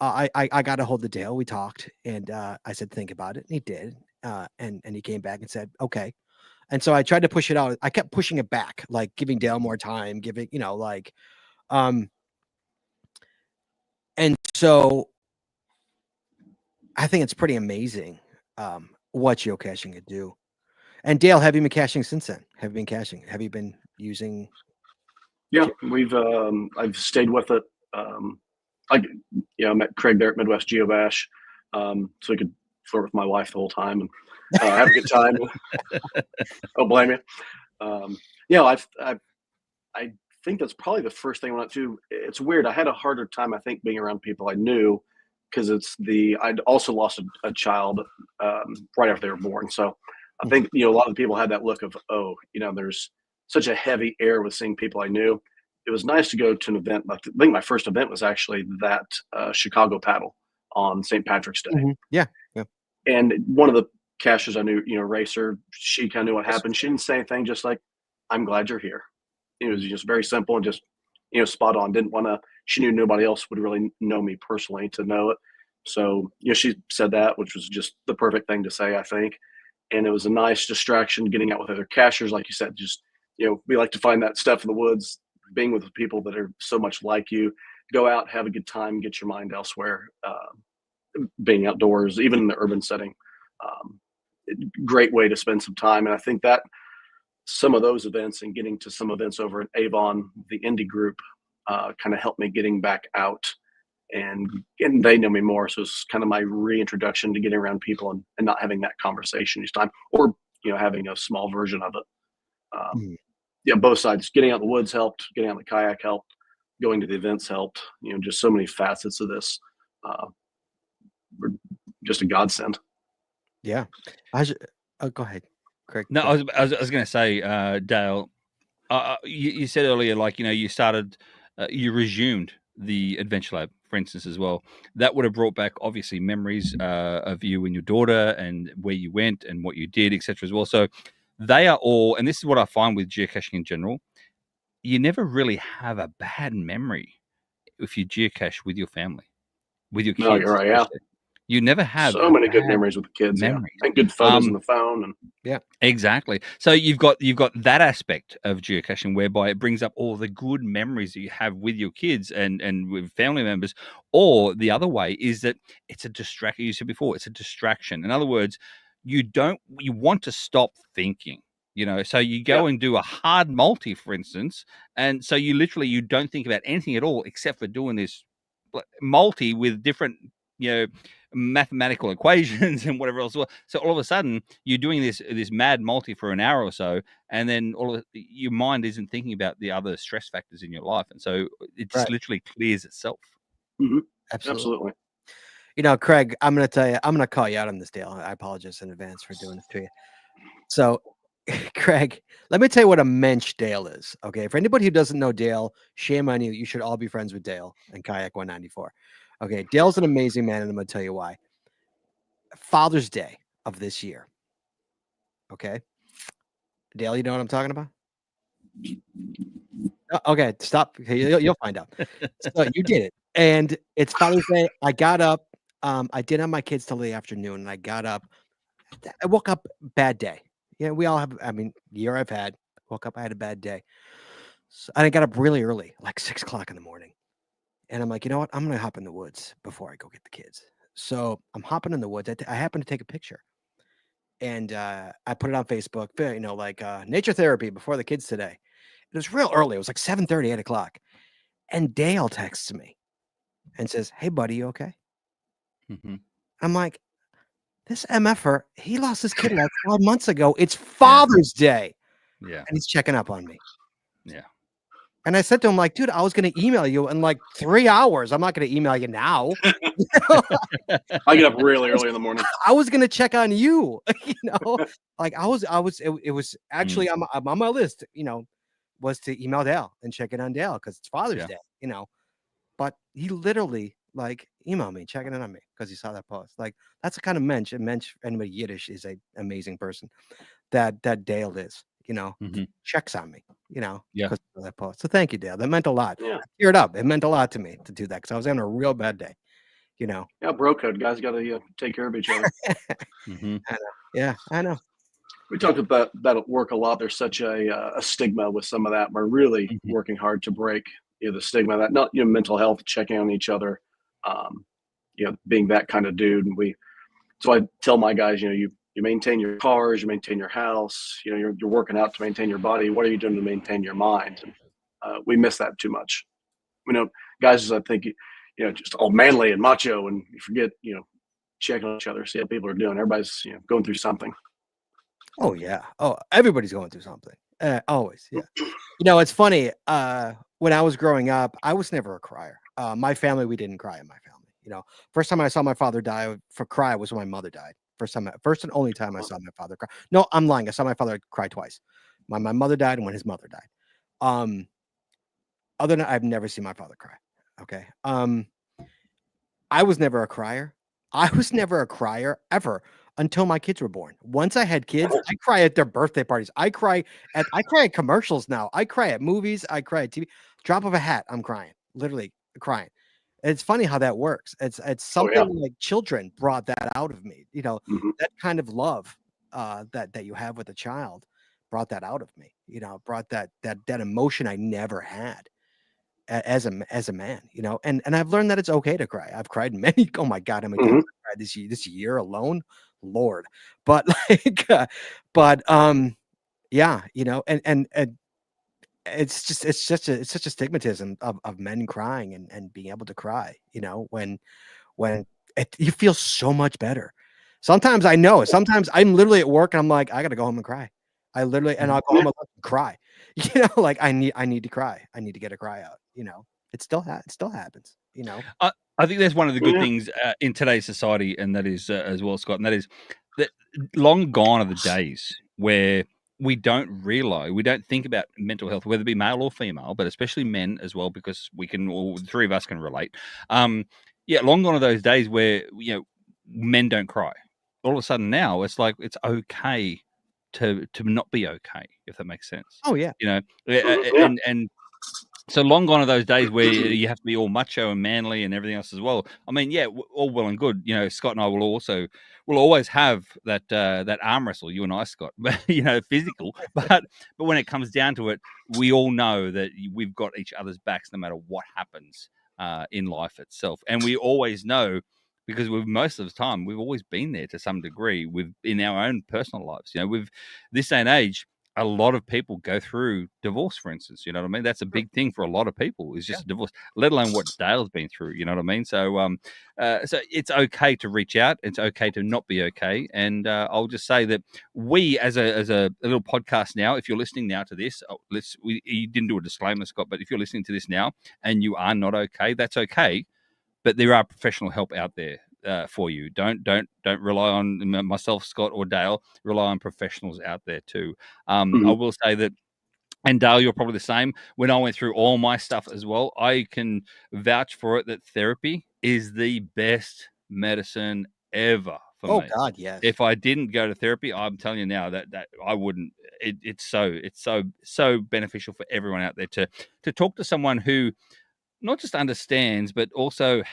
I got a hold of Dale. We talked and I said, think about it. And he did. And he came back and said, okay. And so I tried to push it out. I kept pushing it back, like giving Dale more time, and so I think it's pretty amazing what geocaching could do. And Dale, have you been caching since then? Have you been caching? Have you been using? Yeah, I've stayed with it. I met Craig there at Midwest Geobash, so we could flirt with my wife the whole time and have a good time. Don't blame you. I think that's probably the first thing I went to. It's weird. I had a harder time, I think, being around people I knew because I'd also lost a child right after they were born. So I think, a lot of people had that look of, there's such a heavy air with seeing people I knew. It was nice to go to an event. I think my first event was actually that Chicago paddle on St. Patrick's Day. Mm-hmm. Yeah. And one of the cachers I knew, Racer, she kind of knew what happened. She didn't say anything, just like, I'm glad you're here. It was just very simple and just, spot on. She knew nobody else would really know me personally to know it. So, she said that, which was just the perfect thing to say, I think. And it was a nice distraction getting out with other cachers. Like you said, just, we like to find that stuff in the woods, being with people that are so much like you, go out, have a good time, get your mind elsewhere, being outdoors, even in the urban setting. Great way to spend some time. And I think that some of those events and getting to some events over at Avon, the indie group, kind of helped me getting back out and they know me more. So it's kind of my reintroduction to getting around people and not having that conversation each time or, having a small version of it. Both sides, getting out in the woods helped, getting out in the kayak helped, going to the events helped, just so many facets of this. Just a godsend. Yeah. Go ahead, Craig. No, I was going to say, Dale, you said earlier, like, you started, you resumed the Adventure Lab, for instance, as well. That would have brought back, obviously, memories of you and your daughter and where you went and what you did, etc. as well. So they are all, and this is what I find with geocaching in general, you never really have a bad memory if you geocache with your family, with your kids. No, you're right, yeah. You never have so many good memories with the kids, memories. And good photos on the phone, and exactly. So you've got that aspect of geocaching whereby it brings up all the good memories that you have with your kids and with family members. Or the other way is that it's a distraction. You said before, it's a distraction. In other words, you want to stop thinking. So you go and do a hard multi, for instance, and so you don't think about anything at all except for doing this multi with different mathematical equations and whatever else. So all of a sudden you're doing this mad multi for an hour or so, and then your mind isn't thinking about the other stress factors in your life, and so it just literally clears itself. Mm-hmm. Absolutely. Craig, I'm going to tell you, I'm going to call you out on this, Dale. I apologize in advance for doing this to you. So, Craig, let me tell you what a mensch Dale is. Okay, for anybody who doesn't know Dale, shame on you. You should all be friends with Dale and Kayak 194. Okay, Dale's an amazing man, and I'm going to tell you why. Father's Day of this year. Okay, Dale, you know what I'm talking about? Okay, stop. You'll find out. So you did it, and it's Father's Day. I got up. I didn't have my kids till the afternoon, and I got up. I woke up bad day. Yeah, we all have. I mean, year I've had. Woke up, I had a bad day. So, and I got up really early, like 6 o'clock in the morning. And I'm like, you know what? I'm gonna hop in the woods before I go get the kids. So I'm hopping in the woods. I happen to take a picture, and I put it on Facebook. You know, like nature therapy before the kids today. It was real early. It was like 7:30, 8 o'clock. And Dale texts me and says, "Hey, buddy, you okay?" Mm-hmm. I'm like, this MFer, he lost his kid like 5 months ago. It's Father's Day. Yeah. And he's checking up on me. Yeah. And I said to him, like, dude, I was going to email you in like 3 hours. I'm not going to email you now. I get up really early in the morning. I was going to check on you, you know, like it was actually on my list, you know, was to email Dale and check in on Dale because it's Father's Day, you know, but he literally like emailed me, checking in on me because he saw that post. Like that's the kind of mensch, anybody Yiddish is an amazing person that Dale is, you know, checks on me, you know, because of that post. So thank you, Dale. That meant a lot. Yeah. I teared up. It meant a lot to me to do that because I was having a real bad day, you know. Yeah, bro code. Guys got to take care of each other. I know. Yeah, I know. We talked about that at work a lot. There's such a stigma with some of that. We're really working hard to break the stigma of that, not mental health, checking on each other, being that kind of dude. And so I tell my guys, you maintain your cars, you maintain your house, you're working out to maintain your body. What are you doing to maintain your mind? And we miss that too much. Guys, I think just all manly and macho, and you forget checking on each other, see how people are doing. Everybody's going through something. Oh yeah. Oh, everybody's going through something. Always. Yeah. It's funny. When I was growing up, I was never a crier. My family, we didn't cry in my family. First time I saw my father die for cry was when my mother died. First and only time I saw my father cry. No, I'm lying. I saw my father cry twice. My mother died and when his mother died. Other than I've never seen my father cry. Okay. I was never a crier. I was never a crier ever until my kids were born. Once I had kids, I cry at their birthday parties. I cry at commercials now. I cry at movies. I cry at TV. Drop of a hat, I'm crying. Literally crying. It's funny how that works. It's something like children brought that out of me. That kind of love that you have with a child brought that out of me. Brought that emotion I never had as a man, and I've learned that it's okay to cry. I've cried many. Oh my God, how many times I cried this year alone, Lord. But yeah, and it's such a stigmatism of men crying and being able to cry. When you feel so much better. Sometimes sometimes I'm literally at work and I'm like, I got to go home and cry. And I'll go home and cry. Like I need to cry. I need to get a cry out. It still happens. I think that's one of the good things in today's society, and that is as well, Scott. And that is that long gone are the days where we don't think about mental health, whether it be male or female, but especially men as well, because the three of us can relate. Long gone are those days where men don't cry. All of a sudden now it's like it's okay to not be okay, if that makes sense. Oh yeah. And so long gone are those days where you have to be all macho and manly and everything else as well. I mean, all well and good. Scott and I will always have that arm wrestle, you and I, Scott, physical. But when it comes down to it, we all know that we've got each other's backs no matter what happens in life itself. And we always know, because most of the time we've always been there to some degree in our own personal lives. This day and age, a lot of people go through divorce, for instance. You know what I mean? That's a big thing for a lot of people, is just a divorce, let alone what Dale's been through. You know what I mean? So, so it's okay to reach out. It's okay to not be okay. And I'll just say that we, as a little podcast now, if you're listening now to this, you didn't do a disclaimer, Scott, but if you're listening to this now and you are not okay, that's okay. But there are professional help out there for you. Don't rely on myself, Scott, or Dale. Rely on professionals out there too. I will say that. And Dale, you're probably the same. When I went through all my stuff as well, I can vouch for it that therapy is the best medicine ever for me. Oh God, yes. If I didn't go to therapy, I'm telling you now that I wouldn't. It's so beneficial for everyone out there to talk to someone who not just understands, but also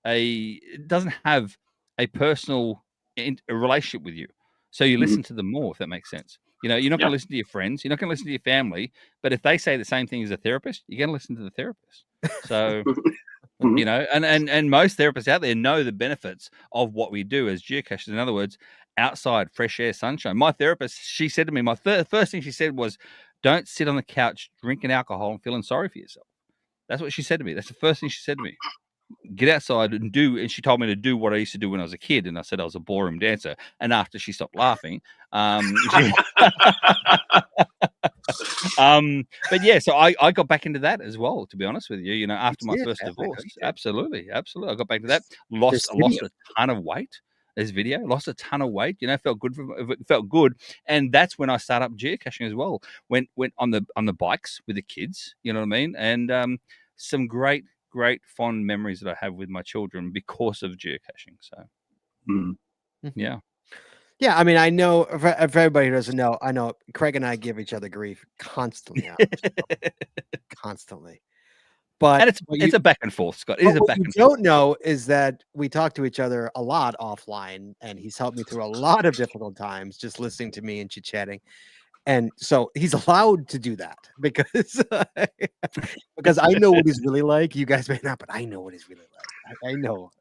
doesn't have a personal relationship with you. So you listen to them more, if that makes sense. You're not going to listen to your friends. You're not going to listen to your family. But if they say the same thing as a therapist, you're going to listen to the therapist. So, and most therapists out there know the benefits of what we do as geocachers. In other words, outside, fresh air, sunshine. My therapist, she said to me, first thing she said was, don't sit on the couch drinking alcohol and feeling sorry for yourself. That's what she said to me. That's the first thing she said to me. Get outside and do. And she told me to do what I used to do when I was a kid. And I said I was a ballroom dancer. And after she stopped laughing, but yeah, so I got back into that as well, to be honest with you, after my first divorce. Absolutely. I got back to that. Lost a ton of weight. This video lost a ton of weight, felt good. And that's when I started up geocaching as well. Went on the bikes with the kids, you know what I mean? And some great fond memories that I have with my children because of geocaching. So yeah. Yeah, I mean, I know for everybody who doesn't know, I know Craig and I give each other grief constantly. Constantly. But and it's a back and forth, Scott. It is a back and forth. What you don't know is that we talk to each other a lot offline, and he's helped me through a lot of difficult times just listening to me and chit-chatting. And so he's allowed to do that because I know what he's really like. You guys may not, but I know what he's really like. I know.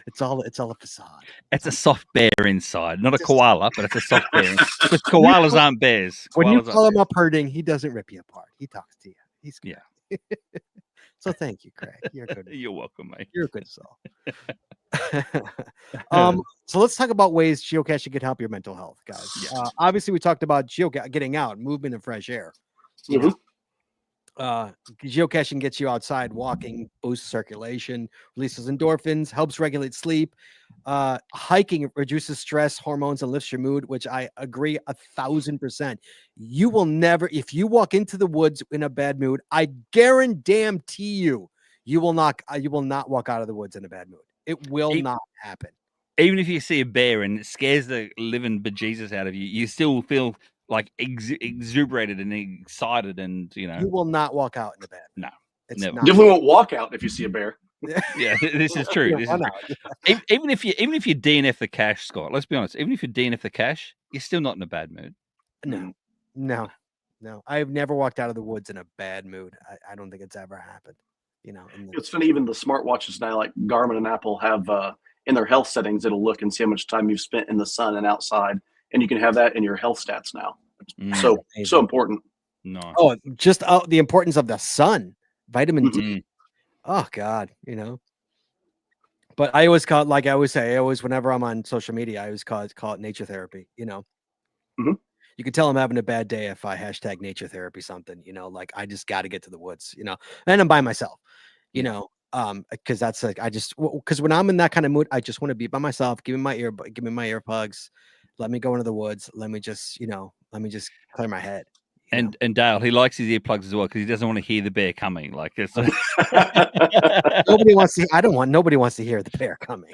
It's all a facade. It's a soft bear inside, not a koala, but it's a soft bear. Because koalas aren't bears. When you call him up herding, he doesn't rip you apart. He talks to you. He's good. Yeah. So thank you, Craig. You're good. You're welcome, mate. You're a good soul. So let's talk about ways geocaching can help your mental health, guys. Yes. Obviously, we talked about getting out, movement, and fresh air. Geocaching gets you outside, walking, boosts circulation, releases endorphins, helps regulate sleep. Hiking reduces stress hormones and lifts your mood, which I agree 1,000%. You will never, if you walk into the woods in a bad mood, I guarantee you will not walk out of the woods in a bad mood. It will not happen. Even if you see a bear and it scares the living bejesus out of you, you still feel like exuberated and excited, and you will not walk out in a bad mood. No, it's never. Definitely won't walk out if you see a bear. Yeah, this is true. Even if you DNF the cache, Scott, let's be honest. Even if you DNF the cache, you're still not in a bad mood. No. I've never walked out of the woods in a bad mood. I don't think it's ever happened. It's funny. Even the smartwatches now, like Garmin and Apple, have in their health settings, it'll look and see how much time you've spent in the sun and outside, and you can have that in your health stats now. It's so important. No. Oh, just the importance of the sun, vitamin D. Oh God, But I always call it, like I always say, whenever I'm on social media, I always call it nature therapy. You can tell I'm having a bad day if I hashtag nature therapy something. Like I just got to get to the woods. And I'm by myself. Because that's like because when I'm in that kind of mood, I just want to be by myself. Give me my earplugs. Let me go into the woods. Let me just clear my head. And Dale, he likes his earplugs as well because he doesn't want to hear the bear coming. Like it's nobody wants to hear the bear coming.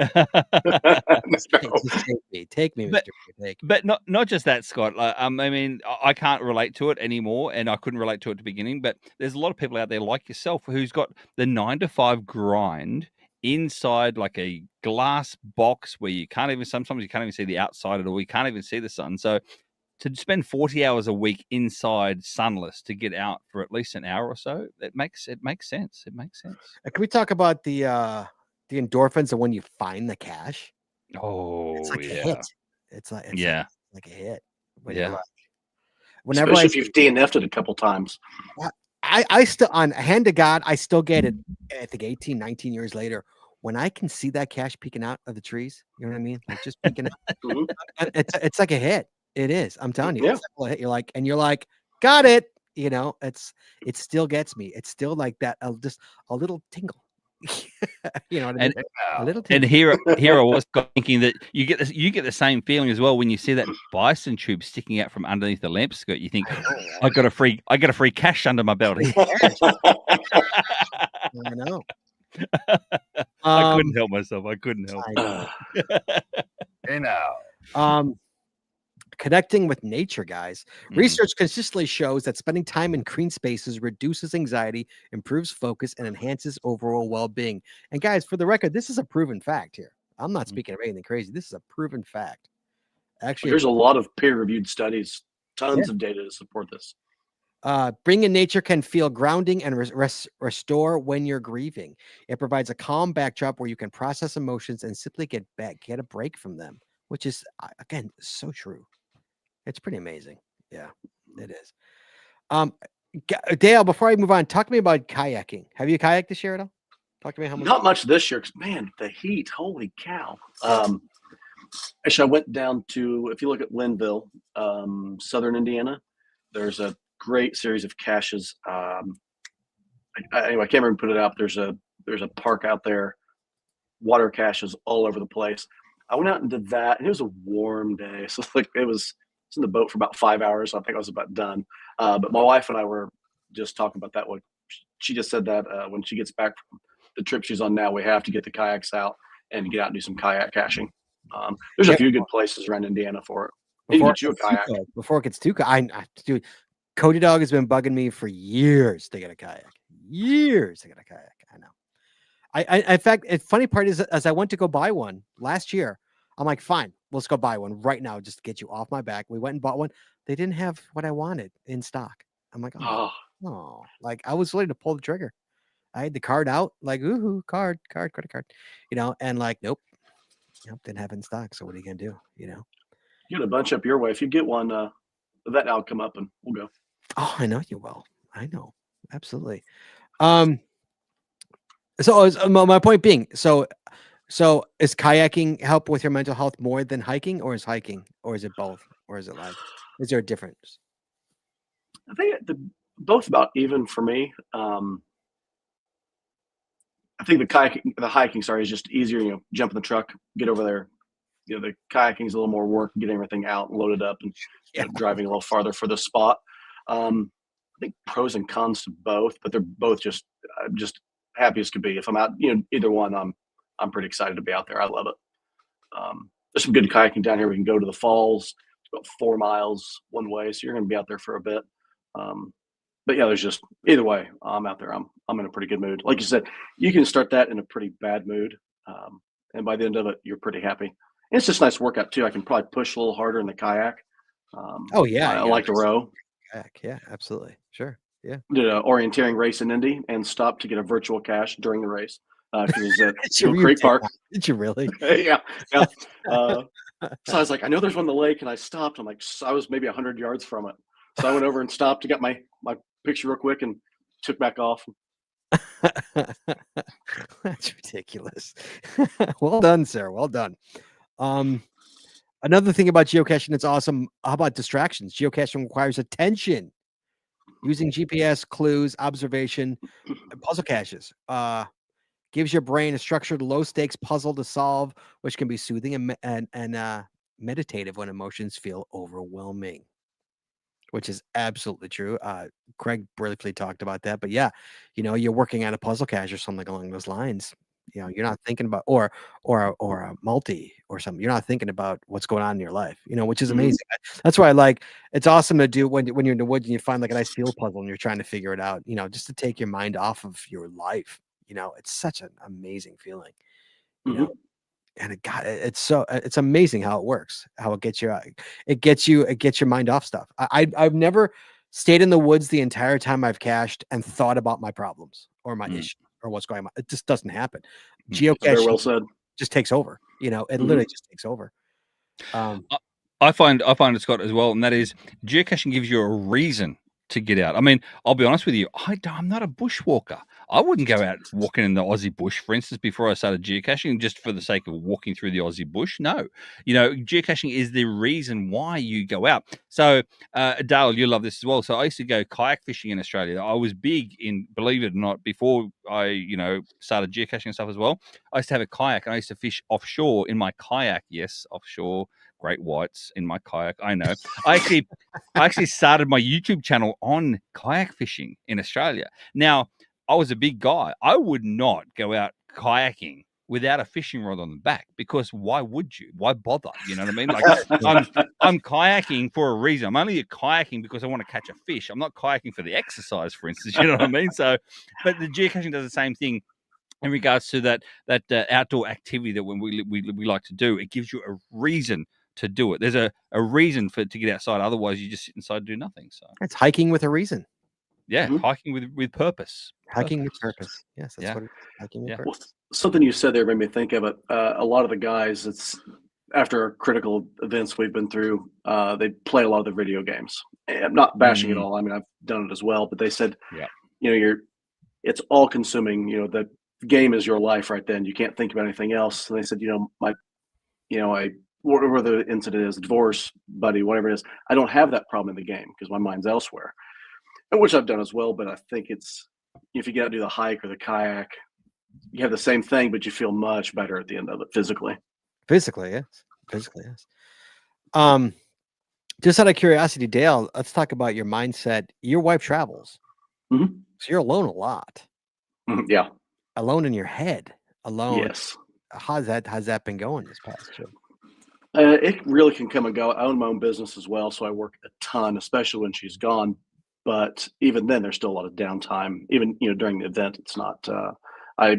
Take me, Mr. Bear. But not just that, Scott. I mean, I can't relate to it anymore, and I couldn't relate to it at the beginning. But there's a lot of people out there like yourself who's got the 9-to-5 grind inside like a glass box where sometimes you can't even see the outside at all. You can't even see the sun. So to spend 40 hours a week inside sunless to get out for at least an hour or so, it makes sense. It makes sense. Can we talk about the endorphins of when you find the cache? Oh, it's like yeah. a hit. It's like a hit. Whenever especially if you've DNF'd it a couple times. I still, on hand to God, I still get it. I think 18, 19 years later, when I can see that cache peeking out of the trees, you know what I mean? Like just peeking out. It's like a hit. It is. I'm telling you. Yeah. You're like, got it. It still gets me. It's still like that. Just a little tingle. You know what I mean? A little And tinny. here I was thinking that you get the same feeling as well when you see that bison tube sticking out from underneath the lamp skirt. You think, I got a free cache under my belt. I know. I couldn't help myself. I couldn't help. Hey now. Connecting with nature, guys. Research consistently shows that spending time in green spaces reduces anxiety, improves focus, and enhances overall well-being. And guys, for the record, this is a proven fact here. I'm not speaking of anything crazy. This is a proven fact. Actually, there's a lot of peer-reviewed studies, tons of data to support this. Being in nature can feel grounding and restore when you're grieving. It provides a calm backdrop where you can process emotions and simply get a break from them, which is, again, so true. It's pretty amazing. Yeah, it is. Dale, before I move on, talk to me about kayaking. Have you kayaked this year at all? Talk to me how much. Not much this year, 'cause, man, the heat, holy cow. Actually, I went down to, if you look at Linville, southern Indiana, there's a great series of caches. Anyway, I can't remember put it out. There's a park out there, water caches all over the place. I went out and did that, and it was a warm day, so like I was in the boat for about 5 hours. So I think I was about done. But my wife and I were just talking about that. She just said that when she gets back from the trip she's on now, we have to get the kayaks out and get out and do some kayak caching. There's a few good places around Indiana for it. You can get you a kayak. Before it gets too cold, dude, Cody Dog has been bugging me for years to get a kayak. I know. In fact, the funny part is, as I went to go buy one last year, I'm like, fine, let's go buy one right now, just to get you off my back. We went and bought one. They didn't have what I wanted in stock. I'm like, oh, like I was ready to pull the trigger. I had the card out, like, ooh, credit card, and like, nope, didn't have it in stock. So what are you gonna do? Get a bunch up your way. If you get one, that now come up and we'll go. Oh, I know you will. I know, absolutely. So my point being, so is kayaking help with your mental health more than hiking, or is it both, or is it like, is there a difference? I think both about even for me. I think the hiking, is just easier. Jump in the truck, get over there. The kayaking is a little more work, getting everything out and loaded up, and driving a little farther for the spot. I think pros and cons to both, but they're both just happy as could be. If I'm out, either one, I'm pretty excited to be out there. I love it. There's some good kayaking down here. We can go to the falls. It's about 4 miles one way, so you're going to be out there for a bit. But yeah, there's just either way. I'm out there. I'm in a pretty good mood. Like you said, you can start that in a pretty bad mood, and by the end of it, you're pretty happy. And it's just a nice workout too. I can probably push a little harder in the kayak. I like to row. Kayak, yeah, absolutely, sure, yeah. Did an orienteering race in Indy and stopped to get a virtual cache during the race because it was at Did Creek Park. Did you really? Yeah. So I was like, I know there's one in the lake, and I stopped. I'm like, I was maybe 100 yards from it. So I went over and stopped to get my picture real quick and took back off. That's ridiculous. Well done, sir. Well done. Another thing about geocaching that's awesome. How about distractions? Geocaching requires attention. Using GPS, clues, observation, puzzle caches. Gives your brain a structured, low-stakes puzzle to solve, which can be soothing and meditative when emotions feel overwhelming. Which is absolutely true. Craig briefly talked about that, but yeah, you're working on a puzzle cache or something along those lines. You're not thinking about or a multi or something. You're not thinking about what's going on in your life, which is amazing. That's why I like. It's awesome to do when you're in the woods and you find like a nice field puzzle and you're trying to figure it out. just to take your mind off of your life. It's such an amazing feeling. And it's amazing how it works, how it gets your mind off stuff. I've never stayed in the woods the entire time I've cached and thought about my problems or my issue or what's going on. It just doesn't happen. Geocaching Very well said. Just takes over. It literally just takes over. I find it, Scott, as well, and that is geocaching gives you a reason to get out. I mean, I'll be honest with you, I'm not a bushwalker. I wouldn't go out walking in the Aussie bush, for instance, before I started geocaching, just for the sake of walking through the Aussie bush. No, geocaching is the reason why you go out. So, Dale, you love this as well. So I used to go kayak fishing in Australia. I was big in, believe it or not, before I, started geocaching and stuff as well. I used to have a kayak and I used to fish offshore in my kayak. Yes, offshore, great whites in my kayak. I know. I actually started my YouTube channel on kayak fishing in Australia. Now, I was a big guy. I would not go out kayaking without a fishing rod on the back, because why would you? Why bother? You know what I mean? Like I'm kayaking for a reason. I'm only kayaking because I want to catch a fish. I'm not kayaking for the exercise, for instance. You know what I mean? So, but the geocaching does the same thing in regards to that outdoor activity that when we like to do. It gives you a reason to do it. There's a reason to get outside. Otherwise, you just sit inside and do nothing. So it's hiking with a reason. Yeah, hiking with purpose. Hiking with purpose. Yes, that's what it is. Hiking with purpose. Well, something you said there made me think of it. A lot of the guys, it's after critical events we've been through, they play a lot of the video games. And I'm not bashing it all. I mean, I've done it as well. But they said, it's all consuming. The game is your life right then. You can't think about anything else. And they said, whatever the incident is, divorce, buddy, whatever it is, I don't have that problem in the game because my mind's elsewhere. Which I've done as well, but I think it's, if you get out to do the hike or the kayak, you have the same thing, but you feel much better at the end of it physically. Physically, yes. Just out of curiosity, Dale, let's talk about your mindset. Your wife travels, so you're alone a lot. Yeah, alone in your head, alone. Yes. How's that been going this past year? It really can come and go. I own my own business as well, so I work a ton, especially when she's gone. But even then, there's still a lot of downtime. Even during the event, it's not. I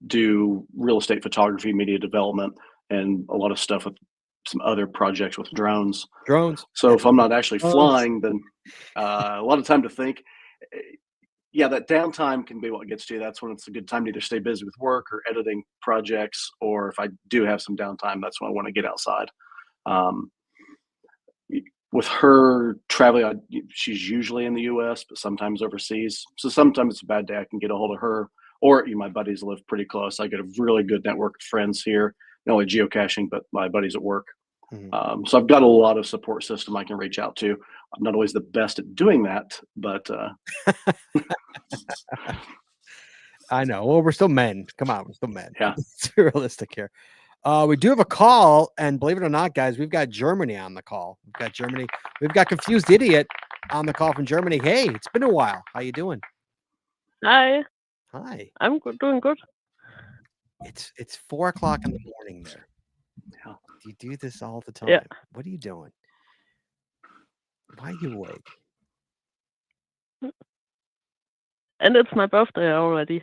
do real estate photography, media development, and a lot of stuff with some other projects with drones. So if I'm not actually flying, then a lot of time to think. Yeah, that downtime can be what gets to you. That's when it's a good time to either stay busy with work or editing projects, or if I do have some downtime, that's when I want to get outside. With her traveling, she's usually in the U.S., but sometimes overseas. So sometimes it's a bad day. I can get a hold of her, or my buddies live pretty close. I get a really good network of friends here, not only geocaching, but my buddies at work. So I've got a lot of support system I can reach out to. I'm not always the best at doing that, but I know. Well, we're still men. Come on, we're still men. Yeah, it's realistic here. We do have a call, and believe it or not, guys, we've got Germany on the call. We've got Confused Idiot on the call from Germany. Hey, it's been a while. How you doing? Hi. I'm good, doing good. It's 4 o'clock in the morning there. Yeah. You do this all the time. Yeah. What are you doing? Why are you awake? And it's my birthday already.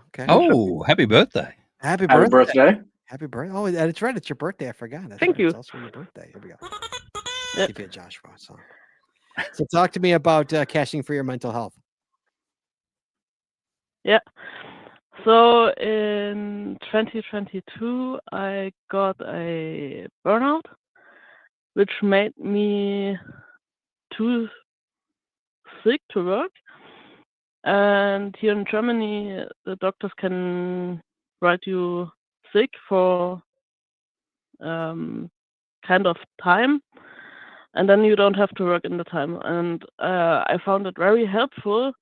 Okay. Oh, happy birthday. Happy birthday. Happy birthday. Oh, it's right. It's your birthday. I forgot. Thank you. It's also your birthday. Here we go. Give you a Joshua song. So talk to me about caching for your mental health. Yeah. So in 2022, I got a burnout, which made me too sick to work. And here in Germany, the doctors can write you sick for kind of time, and then you don't have to work in the time. And I found it very helpful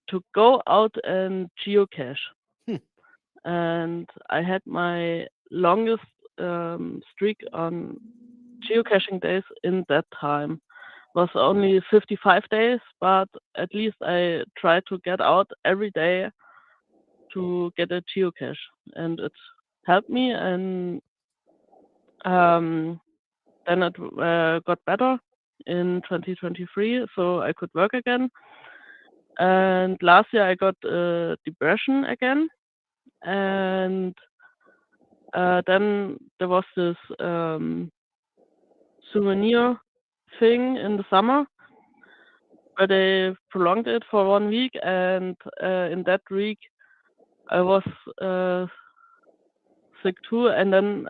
to go out and geocache. And I had my longest streak on geocaching days in that time. It was only 55 days, but at least I tried to get out every day to get a geocache, and it helped me. And then it got better in 2023, so I could work again. And last year I got depression again, and then there was this souvenir thing in the summer where they prolonged it for 1 week, and in that week I was sick too. And then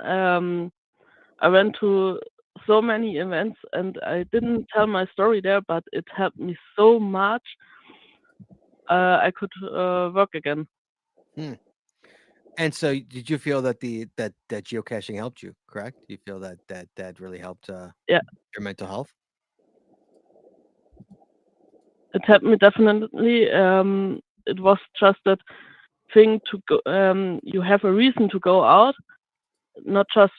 I went to so many events, and I didn't tell my story there, but it helped me so much. I could work again. And so, did you feel that that geocaching helped you? Correct? You feel that really helped Yeah, your mental health? it helped me definitely. It was just that thing to go. You have a reason to go out, not just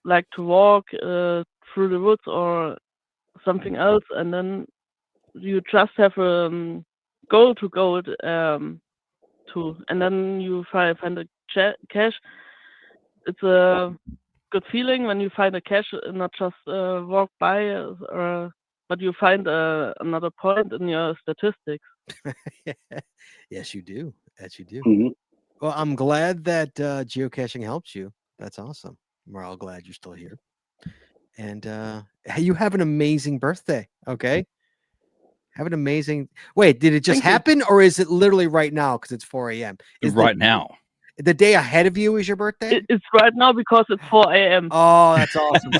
like to walk through the woods or something else, and then you just have a goal to go to, and then you find a cache. It's a good feeling when you find a cache and not just walk by, but you find another point in your statistics. Yes, you do. Yes, you do. Mhm. Well, I'm glad that geocaching helps you. That's awesome. We're all glad you're still here. And hey, you have an amazing birthday. Okay. Have an amazing. Wait, did it just Thank you. happen, or is it literally right now because it's 4 a.m.? Is Right now. the day ahead of you is your birthday? It's right now because it's 4 a.m. Oh, that's awesome.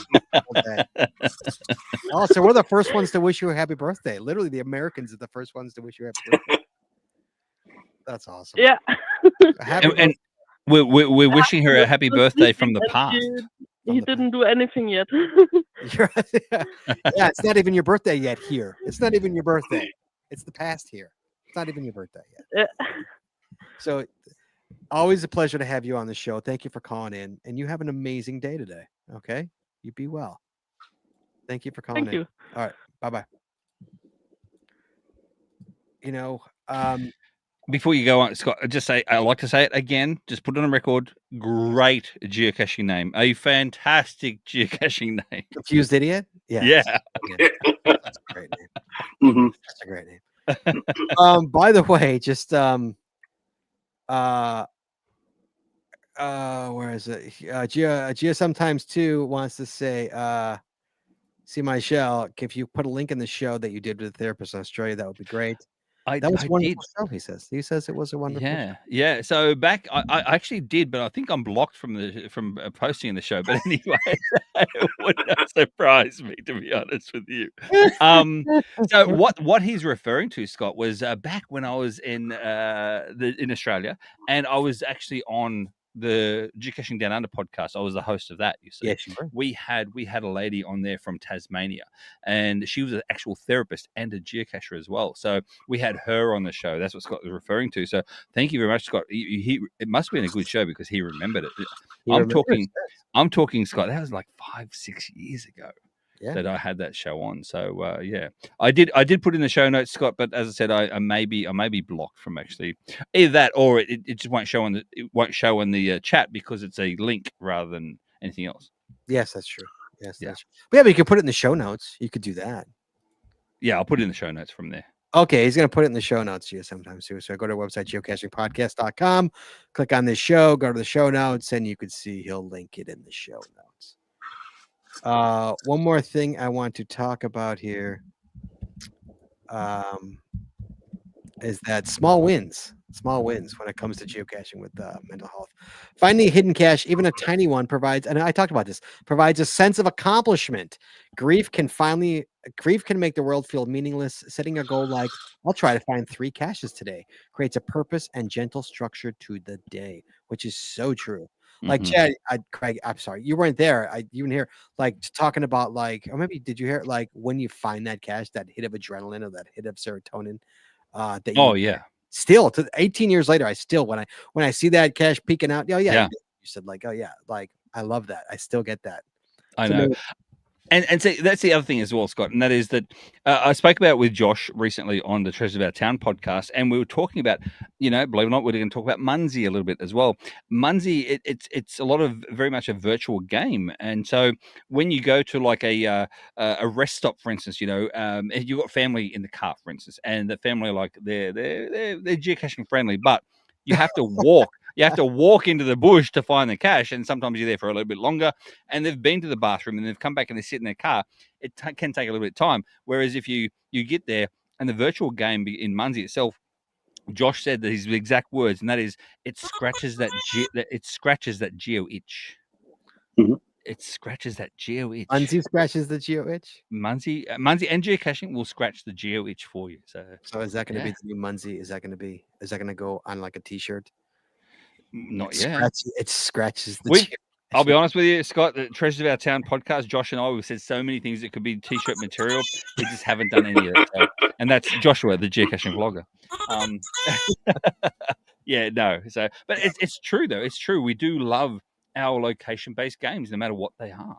Oh, so we're the first ones to wish you a happy birthday. Literally, the Americans are the first ones to wish you a happy birthday. That's awesome. Yeah. And we're wishing her a happy birthday from the past. He didn't do anything yet. Yeah, it's not even your birthday yet here. It's not even your birthday. It's the past here. It's not even your birthday yet. Yeah. So always a pleasure to have you on the show. Thank you for calling in, and you have an amazing day today. Okay? You be well. Thank you for calling Thank in. you. All right. Bye-bye. You know, Before you go on, Scott, I like to say it again. Just put it on record. Great geocaching name. A fantastic geocaching name. Confused Idiot? Yeah. Yeah. That's a great name. Mhm. That's a great name. By the way, just where is it? Gia sometimes too wants to say, seemyshell, if you put a link in the show that you did with the therapist in Australia, that would be great. That was a wonderful show, he says. He says it was a wonderful show. Yeah. So back, I actually did, but I think I'm blocked from posting in the show. But anyway, it would not surprise me, to be honest with you. So what he's referring to, Scott, was back when I was in Australia, and I was actually on the Geocaching Down Under podcast. I was the host of that. You see, Yes, you were. we had a lady on there from Tasmania, and she was an actual therapist and a geocacher as well. So we had her on the show. That's what Scott was referring to. So thank you very much, Scott. It must have been a good show because he remembered it. I'm talking, Scott. That was like 5-6 years ago. Yeah. That I had that show on. So yeah, I did put in the show notes, Scott. But as I said, I may be blocked from actually either that or it just won't show in the chat because it's a link rather than anything else. Yes, that's true. Yes, Yeah. that's true. But you could put it in the show notes. You could do that. Yeah, I'll put it in the show notes from there. Okay, he's going to put it in the show notes here sometimes too. So go to our website, geocachingpodcast.com, click on this show, go to the show notes, and you can see he'll link it in the show notes. One more thing I want to talk about here is that small wins when it comes to geocaching with mental health. Finding a hidden cache, even a tiny one, provides, and I talked about this, provides a sense of accomplishment. Grief can make the world feel meaningless. Setting a goal like, I'll try to find 3 caches today, creates a purpose and gentle structure to the day, which is so true. Like Chad, Craig, I'm sorry, you weren't there. You didn't hear like talking about like, or maybe did you hear like when you find that cache, that hit of adrenaline or that hit of serotonin? Still to 18 years later, I still when I see that cache peeking out, you said like, oh yeah, like I love that. I still get that. I know. And see, that's the other thing as well, Scott, and that is that I spoke about it with Josh recently on the Treasures of Our Town podcast, and we were talking about, believe it or not, we're going to talk about Munzie a little bit as well. Munzie, it's a lot of very much a virtual game, and so when you go to like a rest stop, for instance, you've got family in the car, for instance, and the family are like they're geocaching friendly, but you have to walk. You have to walk into the bush to find the cache, and sometimes you're there for a little bit longer. And they've been to the bathroom and they've come back and they sit in their car. It can take a little bit of time. Whereas if you get there and the virtual game in Munzie itself, Josh said that his exact words, and that is, it scratches that geo itch. it scratches that geo itch. Munzie scratches the geo itch. Munzie and geocaching will scratch the geo itch for you. So is that going to be the new Munzie? Is that going to go on like a t-shirt? Not yet. It scratches the geo. I'll be honest with you, Scott, the Treasures of Our Town podcast, Josh and I, we've said so many things that could be t-shirt material. We just haven't done any of it. So, and that's Joshua, the geocaching vlogger. Yeah, no. So, but it's true though. It's true. We do love our location-based games, no matter what they are.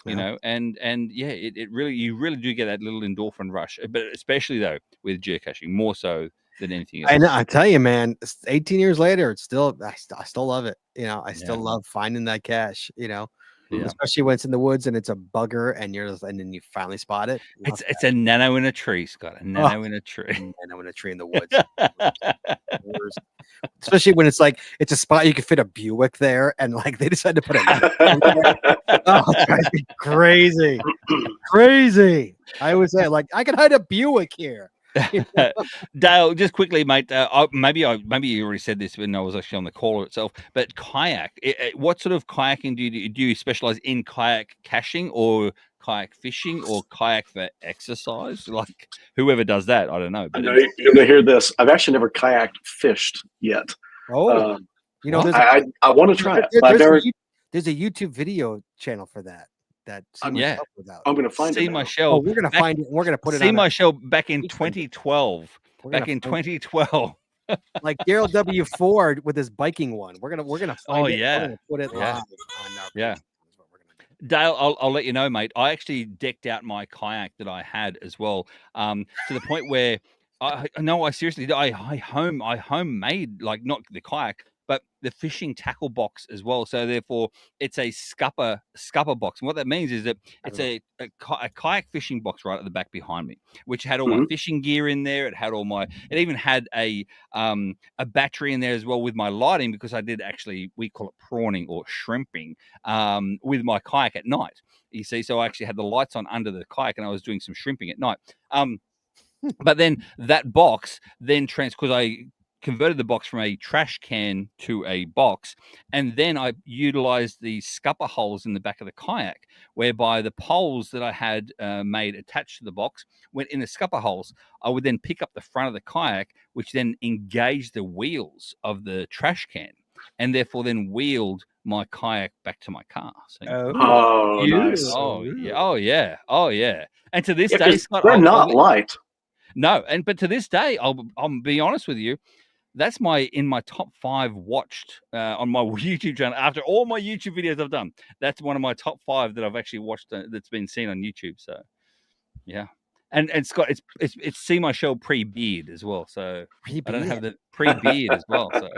You know, and yeah, it really, you really do get that little endorphin rush, but especially though with geocaching, more so than anything else. I know. I tell you, man, 18 years later, it's still, I still love it. You know, I still love finding that cache, you know, especially when it's in the woods and it's a bugger and and then you finally spot it. It's a nano in a tree, Scott, a nano in a tree. A nano in a tree in the woods. Especially when it's like, it's a spot you could fit a Buick there and like they decided to put it. Oh, it drives me crazy. Crazy. I would say like, I can hide a Buick here. Dale, just quickly, mate. Maybe you already said this when I was actually on the caller itself. But kayak, what sort of kayaking do you do? You specialize in kayak caching or kayak fishing or kayak for exercise? Like whoever does that, I don't know. But I know you're going to hear this. I've actually never kayaked fished yet. Oh, you know, I want to try it. There's a YouTube video channel for that. I'm going to find it. seemyshell. We're going to find it. We're going to put it on seemyshell back in 2012. Back in 2012. Like Daryl W. Ford with his biking one. We're gonna find it. We're gonna put it live on our Dale, I'll let you know, mate. I actually decked out my kayak that I had as well, to the point where I seriously, I homemade, like, not the kayak, but the fishing tackle box as well. So therefore, it's a scupper box. And what that means is that it's a kayak fishing box right at the back behind me, which had all my fishing gear in there. It had it even had a battery in there as well with my lighting, because I did actually, we call it prawning or shrimping, with my kayak at night. You see, so I actually had the lights on under the kayak and I was doing some shrimping at night. But then that box because I converted the box from a trash can to a box, and then I utilized the scupper holes in the back of the kayak, whereby the poles that I had made attached to the box went in the scupper holes. I would then pick up the front of the kayak, which then engaged the wheels of the trash can, and therefore then wheeled my kayak back to my car. So, nice. Oh yeah. And to this day, Scott, they're not light. No, but to this day, I'll be honest with you, that's in my top 5 watched on my YouTube channel. After all my YouTube videos I've done, that's one of my top 5 that I've actually watched that's been seen on YouTube. So, yeah. And Scott, it's seemyshell pre-beard as well. So I don't have the pre-beard as well. So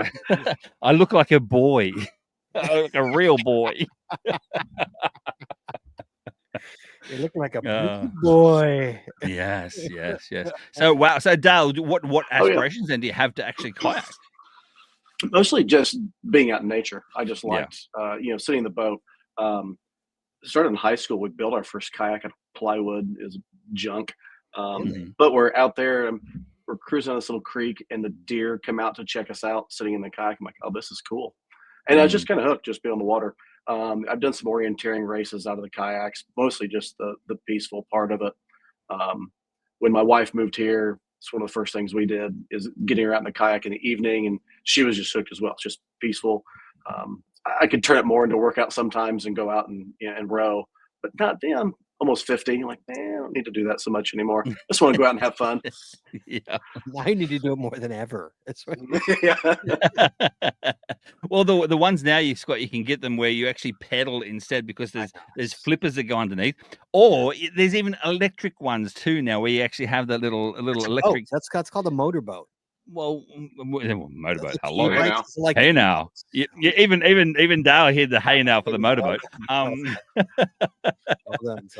I look like a boy, like a real boy. You're looking like a boy. Yes. So wow. So Dale, what aspirations then do you have to actually kayak? Mostly just being out in nature. I just liked, sitting in the boat. Started in high school. We built our first kayak out of plywood. Is junk, but we're out there. We're cruising on this little creek, and the deer come out to check us out. Sitting in the kayak, I'm like, "Oh, this is cool," and I was just kind of hooked, just being on the water. I've done some orienteering races out of the kayaks, mostly just the peaceful part of it. When my wife moved here, it's one of the first things we did is getting her out in the kayak in the evening, and she was just hooked as well. It's just peaceful. I could turn it more into a workout sometimes and go out and row, but not then. Almost 50. You're like, man, I don't need to do that so much anymore. I just want to go out and have fun. Yeah. I need to do it more than ever. That's right. Well, the ones now, Scott, you can get them where you actually pedal instead, because there's flippers that go underneath, or there's even electric ones too now, where you actually have that little electric. That's called a motorboat. Well, motorboat. Hello. Hey now. Even Dale here, the hey now for the motorboat. Sorry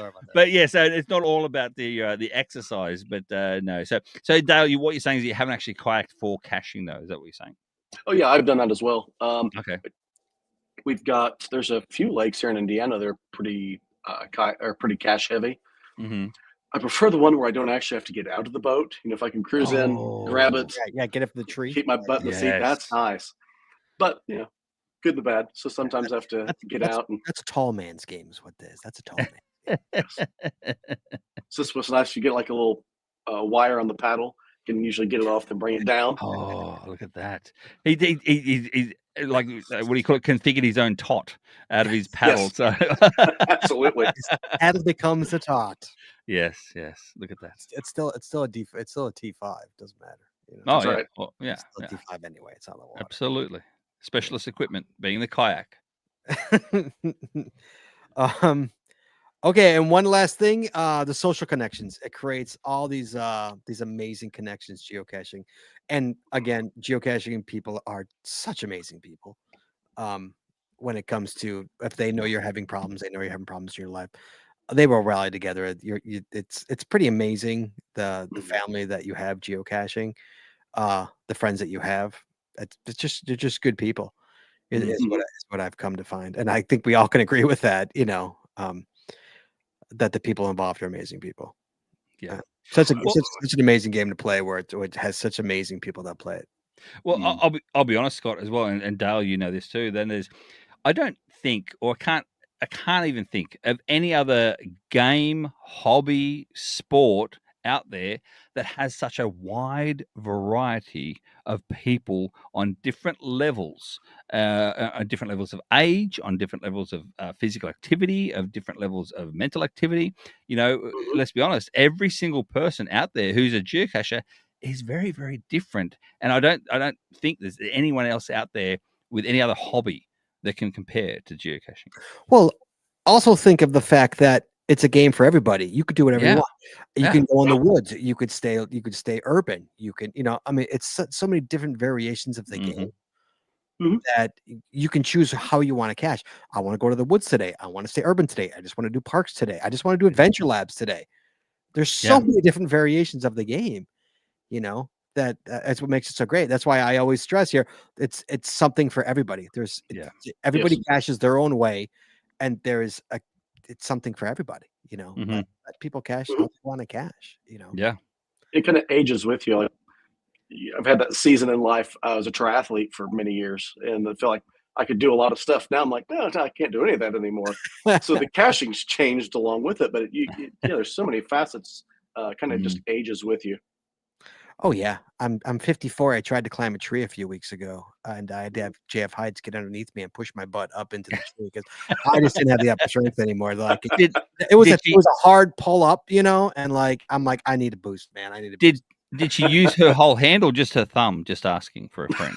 about that. But yeah, so it's not all about the exercise, but no. So Dale, what you're saying is you haven't actually kayaked for caching, though. Is that what you're saying? Oh yeah, I've done that as well. Okay. There's a few lakes here in Indiana. They're pretty pretty cache heavy. Mm-hmm. I prefer the one where I don't actually have to get out of the boat. If I can cruise in, grab it, get up the tree, keep my butt in the seat. That's nice. But good good and the bad. So sometimes I have to get out. And that's a tall man's game is what it is. That's a tall man. yes. So this was nice. You get like a little wire on the paddle. You can usually get it off and bring it down. Oh, look at that. He like, what do you call it? Configured his own tot out of his paddle. Yes. So Absolutely. Paddle becomes a tot. yes. Look at that. It's still a T5. Doesn't matter. You know? Oh, That's yeah. right. Well, yeah. It's still a T5 anyway. It's on the water. Absolutely. Specialist equipment, being the kayak. Okay, and one last thing, the social connections. It creates all these amazing connections, geocaching. And again, geocaching people are such amazing people. When it comes to, if they know you're having problems, they know you're having problems in your life, they will rally together. It's pretty amazing, the family that you have geocaching, the friends that you have. They're just good people. Is what I've come to find, and I think we all can agree with that. You know, that the people involved are amazing people. Yeah, such an amazing game to play, where it has such amazing people that play it. Well, I'll be honest, Scott, as well, and Dale, you know this too. Then I don't think, or I can't even think of any other game, hobby, sport out there that has such a wide variety of people on different levels of age, on different levels of physical activity, of different levels of mental activity. You know, let's be honest, every single person out there who's a geocacher is very, very different. And I don't think there's anyone else out there with any other hobby that can compare to geocaching. Well, also think of the fact that it's a game for everybody. You could do whatever you want. You can go in the woods. You could stay urban. You can, I mean, it's so many different variations of the game that you can choose how you want to cache. I want to go to the woods today. I want to stay urban today. I just want to do parks today. I just want to do adventure labs today. There's so many different variations of the game, that's what makes it so great. That's why I always stress here, it's something for everybody. Everybody caches their own way, and it's something for everybody, let people cache how they want to cache, It kind of ages with you. Like, I've had that season in life. I was a triathlete for many years, and I feel like I could do a lot of stuff. Now I'm like, no, I can't do any of that anymore. So the caching's changed along with it, but there's so many facets. Kind of just ages with you. Oh yeah, I'm 54. I tried to climb a tree a few weeks ago, and I had to have JF Hides get underneath me and push my butt up into the tree because I just didn't have the upper strength anymore. Like it was a hard pull up, and like I'm like, I need a boost, man. I need a boost. Did she use her whole hand or just her thumb? Just asking for a friend.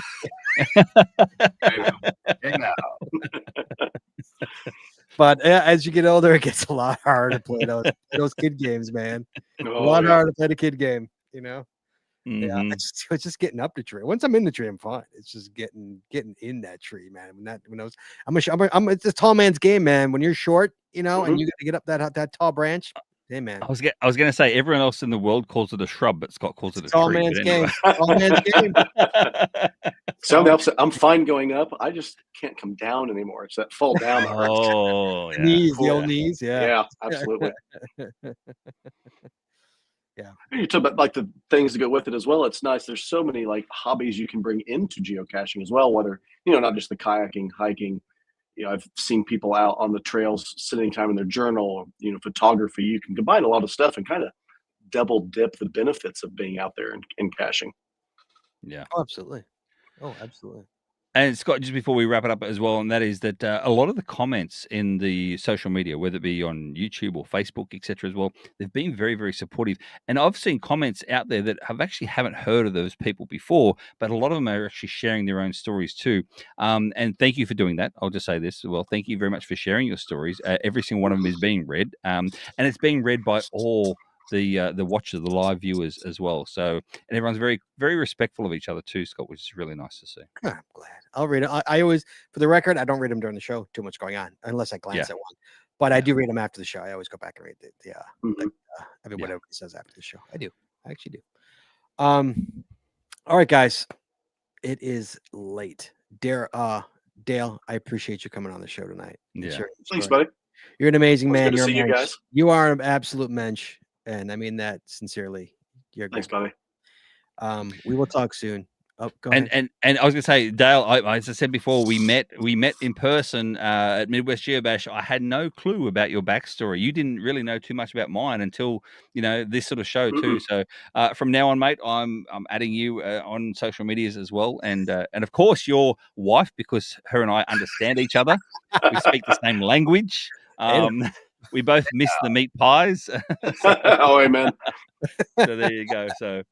But as you get older, it gets a lot harder to play those kid games, man. A lot harder to play the kid game, Yeah, it's just getting up the tree. Once I'm in the tree, I'm fine. It's just getting in that tree, man. It's a tall man's game, man. When you're short, and you got to get up that tall branch. Hey, man. I was gonna say everyone else in the world calls it a shrub, but Scott calls it a tall tree. Man's game. Tall man's game. So the opposite. I'm fine going up. I just can't come down anymore. It's that fall down. Oh, yeah. Knees, the old knees. Yeah, absolutely. Yeah. You talk about like the things to go with it as well. It's nice. There's so many like hobbies you can bring into geocaching as well, whether, not just the kayaking, hiking. I've seen people out on the trails sitting time in their journal, photography. You can combine a lot of stuff and kind of double dip the benefits of being out there and caching. Yeah. Oh, absolutely. And Scott, just before we wrap it up as well, and that is that a lot of the comments in the social media, whether it be on YouTube or Facebook, etc., as well, they've been very, very supportive. And I've seen comments out there that haven't heard of those people before, but a lot of them are actually sharing their own stories too. And thank you for doing that. I'll just say this. Well, thank you very much for sharing your stories. Every single one of them is being read, and it's being read by all the watchers, the live viewers as well. So, and everyone's very, very respectful of each other too, Scott, which is really nice to see. I'm glad. I'll read it. I always, for the record, I don't read them during the show. Too much going on, unless I glance at one. But I do read them after the show. I always go back and read whatever everybody says after the show. I do. I actually do. All right, guys. It is late. Dale, I appreciate you coming on the show tonight. Yeah. Thanks, buddy. You're an amazing man. Good to see you guys. You are an absolute mensch. And I mean that sincerely. Thanks, buddy. We will talk soon. Oh, go ahead. And I was gonna say, Dale, as I said before, we met in person at Midwest Geobash. I had no clue about your backstory. You didn't really know too much about mine until this sort of show too. So from now on, mate, I'm adding you on social medias as well, and of course your wife, because her and I understand each other. We speak the same language. We both miss the meat pies. Oh, amen. So there you go. So.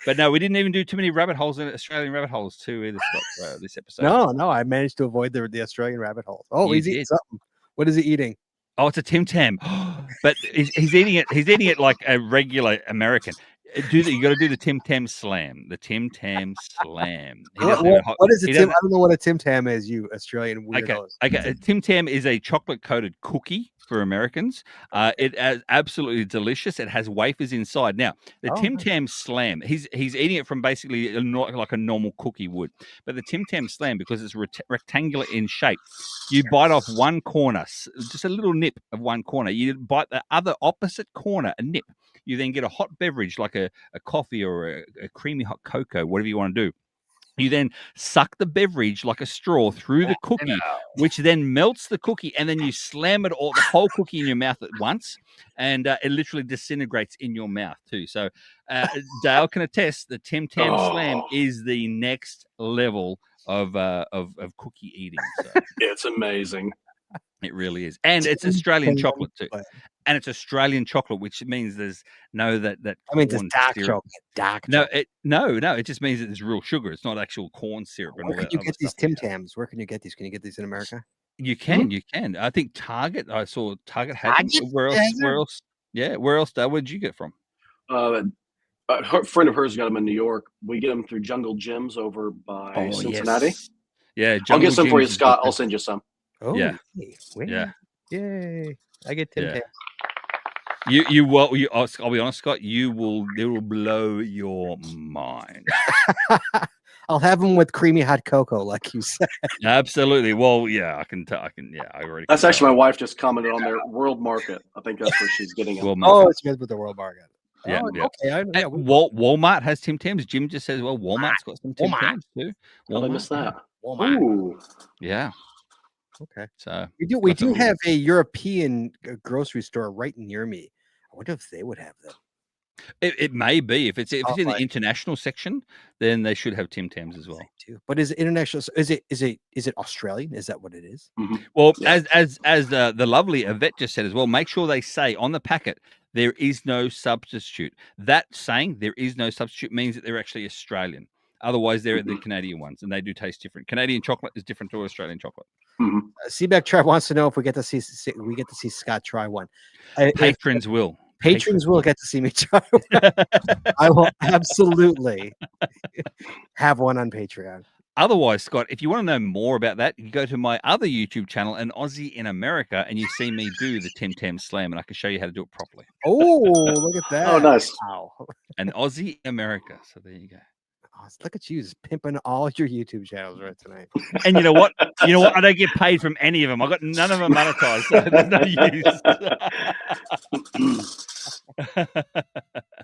But no, we didn't even do too many rabbit holes in Australian rabbit holes too either, Scott, this episode. No, I managed to avoid the Australian rabbit holes. Oh, he's eating something. What is he eating? Oh, it's a Tim Tam. But he's eating it. He's eating it like a regular American. You got to do the Tim Tam slam. The Tim Tam slam. What is a Tim? I don't know what a Tim Tam is. You Australian weirdos. Okay. A Tim Tam is a chocolate coated cookie for Americans. It is absolutely delicious. It has wafers inside. Now the Tim Tam slam. He's eating it from basically like a normal cookie would. But the Tim Tam slam, because it's rectangular in shape, you bite off one corner, just a little nip of one corner. You bite the other opposite corner, a nip. You then get a hot beverage like a coffee or a creamy hot cocoa, whatever you want to do. You then suck the beverage like a straw through the cookie, which then melts the cookie, and then you slam the whole cookie in your mouth at once, and it literally disintegrates in your mouth too. So Dale can attest the Tim Tam slam is the next level of cookie eating. So. It's amazing. It really is, and it's Australian chocolate too. And it's Australian chocolate, which means there's that. I mean, it's dark chocolate. No. It just means that there's real sugar. It's not actual corn syrup. Where can you get these Tim Tams? Where can you get these? Can you get these in America? You can. I think Target. I saw Target had them. Where else? Yeah. Where else? Where did you get from? A friend of hers got them in New York. We get them through Jungle Gyms over by Cincinnati. Yes. Yeah. I'll get some for you, Scott. I'll send you some. Oh yeah. Yeah. Yay! I get Tim Tams. I'll be honest, Scott. It will blow your mind. I'll have them with creamy hot cocoa, like you said. Absolutely. Well, yeah, I can. Yeah, I already. That's actually my wife just commented on their World Market. I think that's where she's getting it. It's good with the World Market. Yeah. Okay. Walmart has Tim Tams. Jim just says, "Well, Walmart's got some Tim Tams too." Well, I missed that. Walmart. Ooh. Yeah. Okay. So we do have a European grocery store right near me. I wonder if they would have them. It may be if it's in the international section, then they should have Tim Tams as well. Too. But is it international? Is it Australian? Is that what it is? Mm-hmm. Well, as the lovely Yvette just said as well, make sure they say on the packet there is no substitute. That saying there is no substitute means that they're actually Australian. Otherwise, they're the Canadian ones, and they do taste different. Canadian chocolate is different to Australian chocolate. Mm-hmm. Seaback Tribe wants to know if we get to see Scott try one. Patrons will. Patrons will get to see me try one. I will absolutely have one on Patreon. Otherwise, Scott, if you want to know more about that, you go to my other YouTube channel, An Aussie in America, and you see me do the Tim Tam Slam, and I can show you how to do it properly. Oh, look at that. Oh, nice. Wow. An Aussie in America. So there you go. Look at you just pimping all your YouTube channels right tonight. And you know what? I don't get paid from any of them. I got none of them monetized, so there's no use.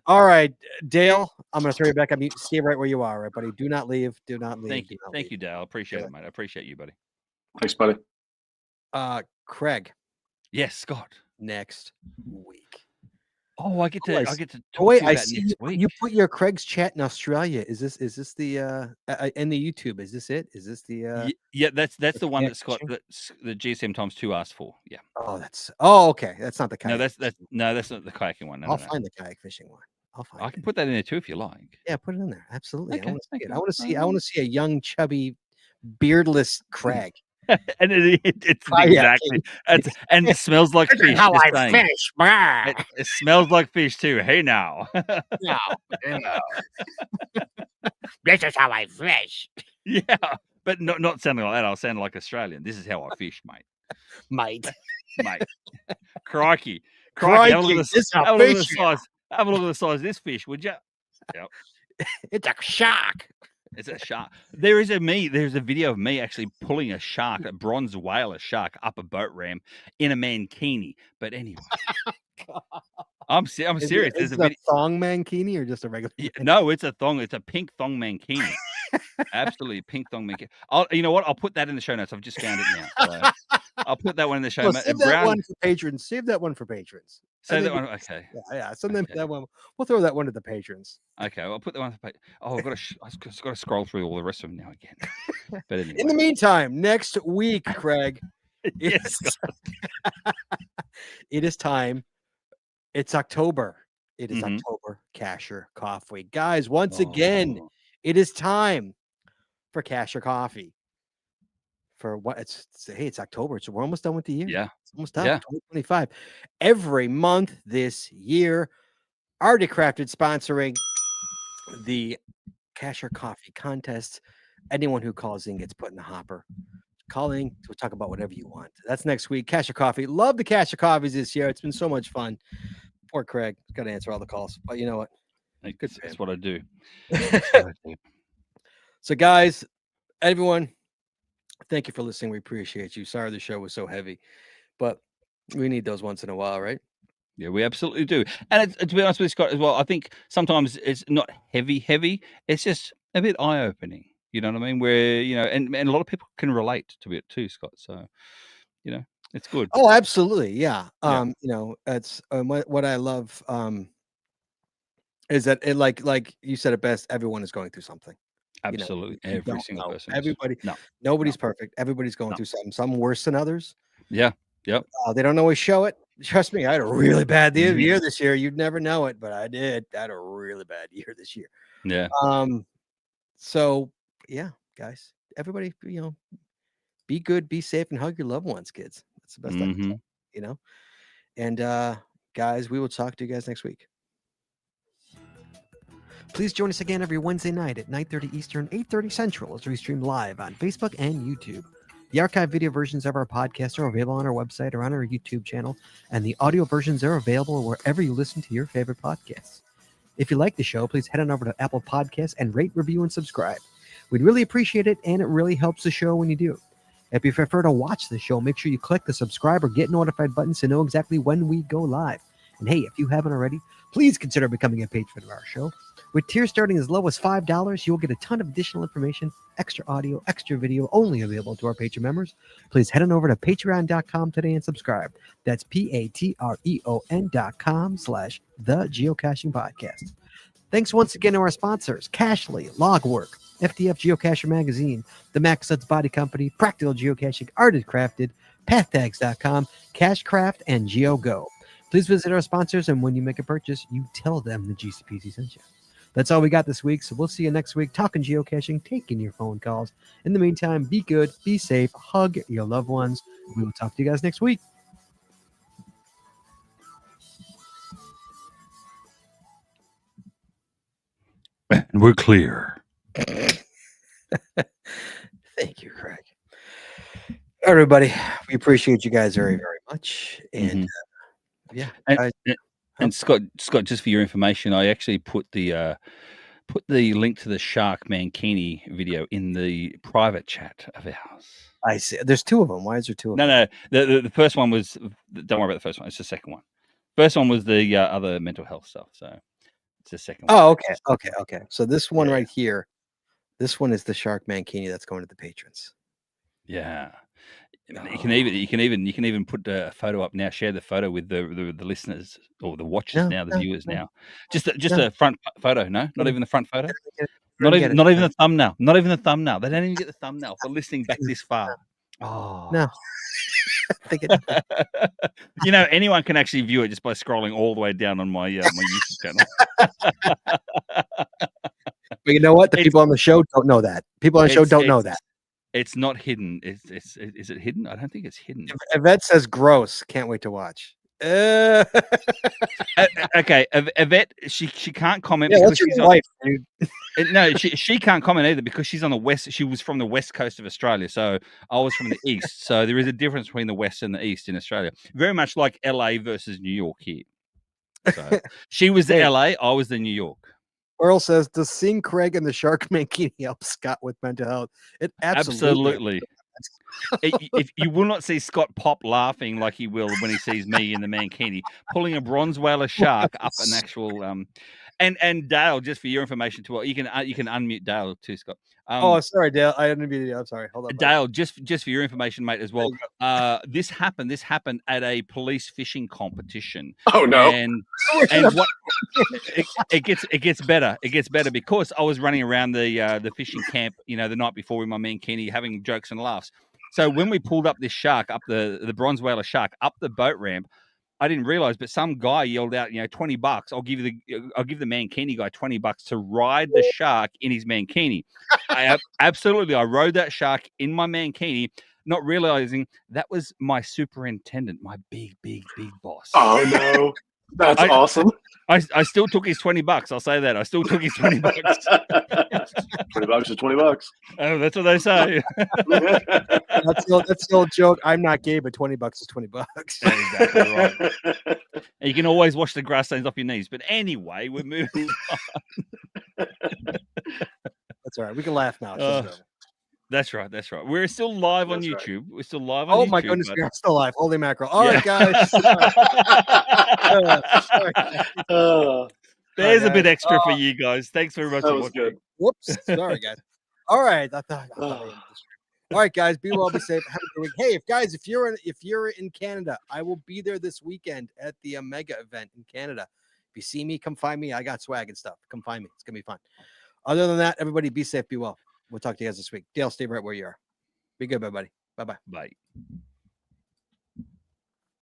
All right, Dale, I'm going to throw you back on mute. Stay right where you are, right, buddy? Do not leave. Do not leave. Thank you, Dale. I appreciate it, mate. I appreciate you, buddy. Thanks, buddy. Craig. Yes, Scott. Next week. Oh, I get to talk to wait, you I about see next week. you put your Craig's chat in Australia. Is this the in the YouTube? Is this it? Is this the yeah, that's the one that Scott that the GSM times 2 asked for. Yeah. Okay. That's not the kayak. No, that's not the kayaking one. I'll find the kayak fishing one. I can put that in there too if you like. Yeah, put it in there. Absolutely. Okay, I want to see a young, chubby, beardless Craig. And it's exactly and it smells like fish. How I fish. It smells like fish too. Hey now. No. This is how I fish. Yeah, but not sounding like that. I'll sound like Australian. This is how I fish, mate. Mate. Crikey. Crikey. Have a look at the size of this fish, would you? Yep. It's a shark. It's a shark. There's a video of me actually pulling a shark, a bronze whaler shark, up a boat ramp in a mankini. But anyway, I'm serious. Is it a thong mankini or just a regular? No, it's a thong. It's a pink thong mankini. Absolutely, pink thong mankini. You know what? I'll put that in the show notes. I've just found it now. So I'll put that one in the show notes. Save that one for patrons. Save that one for patrons. Save that one. Okay. Yeah. Sometimes that one. We'll throw that one to the patrons. Okay, I'll put that one. Oh, I've got to scroll through all the rest of them now again. But anyway. In the meantime, next week, Craig, yes, it is time. It's October. It is October Cacher Coffee, guys. Once again, it is time for Cacher Coffee. For what? It's October. So we're almost done with the year. Yeah, it's almost done. 2025. Every month this year, Arctic Crafted sponsoring the Cacher Coffee contest. Anyone who calls in gets put in the hopper. Calling to talk about whatever you want. That's next week. Cacher Coffee. Love the Cacher Coffees this year. It's been so much fun. Poor Craig. Got to answer all the calls. But you know what? That's what I do. So, guys, everyone, thank you for listening. We appreciate you. Sorry the show was so heavy, but we need those once in a while, right? Yeah, we absolutely do. And to be honest with you, Scott, as well, I think sometimes it's not heavy. It's just a bit eye-opening. You know what I mean? Where, and a lot of people can relate to it too, Scott. So, it's good. Oh, absolutely. Yeah. It's what I love is that it like you said it best, everyone is going through something. Absolutely. Every single person. Everybody. Nobody's perfect. Everybody's going through something. Some worse than others. Yeah. Yep. They don't always show it. Trust me, I had a really bad year this year. You'd never know it, but I did. I had a really bad year this year. Yeah. So yeah, guys, everybody, be good, be safe, and hug your loved ones, kids. That's the best I can say, And guys, we will talk to you guys next week. Please join us again every Wednesday night at 9:30 Eastern, 8:30 Central as we stream live on Facebook and YouTube. The archive video versions of our podcast are available on our website or on our YouTube channel, and the audio versions are available wherever you listen to your favorite podcasts. If you like the show, please head on over to Apple Podcasts and rate, review, and subscribe. We'd really appreciate it, and it really helps the show when you do. If you prefer to watch the show, make sure you click the subscribe or get notified buttons to know exactly when we go live. And hey, if you haven't already, please consider becoming a patron of our show. With tiers starting as low as $5, you will get a ton of additional information, extra audio, extra video, only available to our Patreon members. Please head on over to patreon.com today and subscribe. That's patreon.com/The Geocaching Podcast. Thanks once again to our sponsors, Cachly, Logwork, FDF Geocacher Magazine, The Maxuts Body Company, Practical Geocaching, Arctic Crafted, PathTags.com, Cachecraft, and GeoGo. Please visit our sponsors, and when you make a purchase, you tell them the GCPC sent you. That's all we got this week, so we'll see you next week talking geocaching, taking your phone calls. In the meantime, be good, be safe, hug your loved ones. We will talk to you guys next week. And we're clear. Thank you, Craig. Everybody, we appreciate you guys very, very much. And and Scott, just for your information, I actually put the link to the Shark Mankini video in the private chat of ours. I see. There's two of them. Why is there two of them? No. The first one was. Don't worry about the first one. It's the second one. First one was the other mental health stuff. So it's the second one. Oh, okay. So this one right here, this one is the Shark Mankini that's going to the patrons. Yeah. You can even put a photo up now. Share the photo with the listeners or the watchers the viewers now. Just a front photo. No, not even the front photo. Not even the thumbnail. Not even the thumbnail. They don't even get the thumbnail for listening back this far. Oh no. Anyone can actually view it just by scrolling all the way down on my YouTube channel. But you know what? The people on the show don't know that. People on the show don't know that. It's not hidden. Is it hidden? I don't think it's hidden. Yvette says gross. Can't wait to watch. Okay, Yvette, she can't comment. Yeah, that's your wife, dude. No, she can't comment either because she's on the west. She was from the west coast of Australia, so I was from the east. So there is a difference between the west and the east in Australia. Very much like LA versus New York here. So she was the LA, I was the New York. Earl says, does seeing Craig and the Shark Mankini help Scott with mental health? It absolutely. If you will not see Scott pop laughing like he will when he sees me in the Mankini pulling a bronze whaler shark up an actual And Dale, just for your information too, you can unmute Dale too, Scott. Oh, sorry, Dale. I unmuted you. I'm sorry. Hold on, Dale. Just for your information, mate, as well. This happened at a police fishing competition. Oh no! And what it gets better. It gets better because I was running around the fishing camp, the night before with my man Kenny, having jokes and laughs. So when we pulled up this shark up the bronze whaler shark up the boat ramp, I didn't realize, but some guy yelled out, $20. I'll give the mankini guy $20 to ride the shark in his mankini. I rode that shark in my mankini, not realizing that was my superintendent, my big boss. Oh no, that's awesome. I still took his $20. I'll say that. I still took his $20. $20 is $20. Oh, that's what they say. That's the old joke. I'm not gay, but $20 is $20. Exactly right. And you can always wash the grass stains off your knees. But anyway, we're moving on. That's all right. We can laugh now. That's right. We're still live on YouTube. Right. We're still live on YouTube. Oh my goodness, we're still live. Holy mackerel. All right, guys. There's a bit extra for you guys. Thanks very much for watching. Good. Whoops. Sorry, guys. All right. All right, guys. Be well, be safe. Have a good week. Hey, if you're in Canada, I will be there this weekend at the Omega event in Canada. If you see me, come find me. I got swag and stuff. Come find me. It's gonna be fun. Other than that, everybody be safe, be well. We'll talk to you guys this week. Dale, stay right where you are. Be good, everybody. Bye-bye. Bye.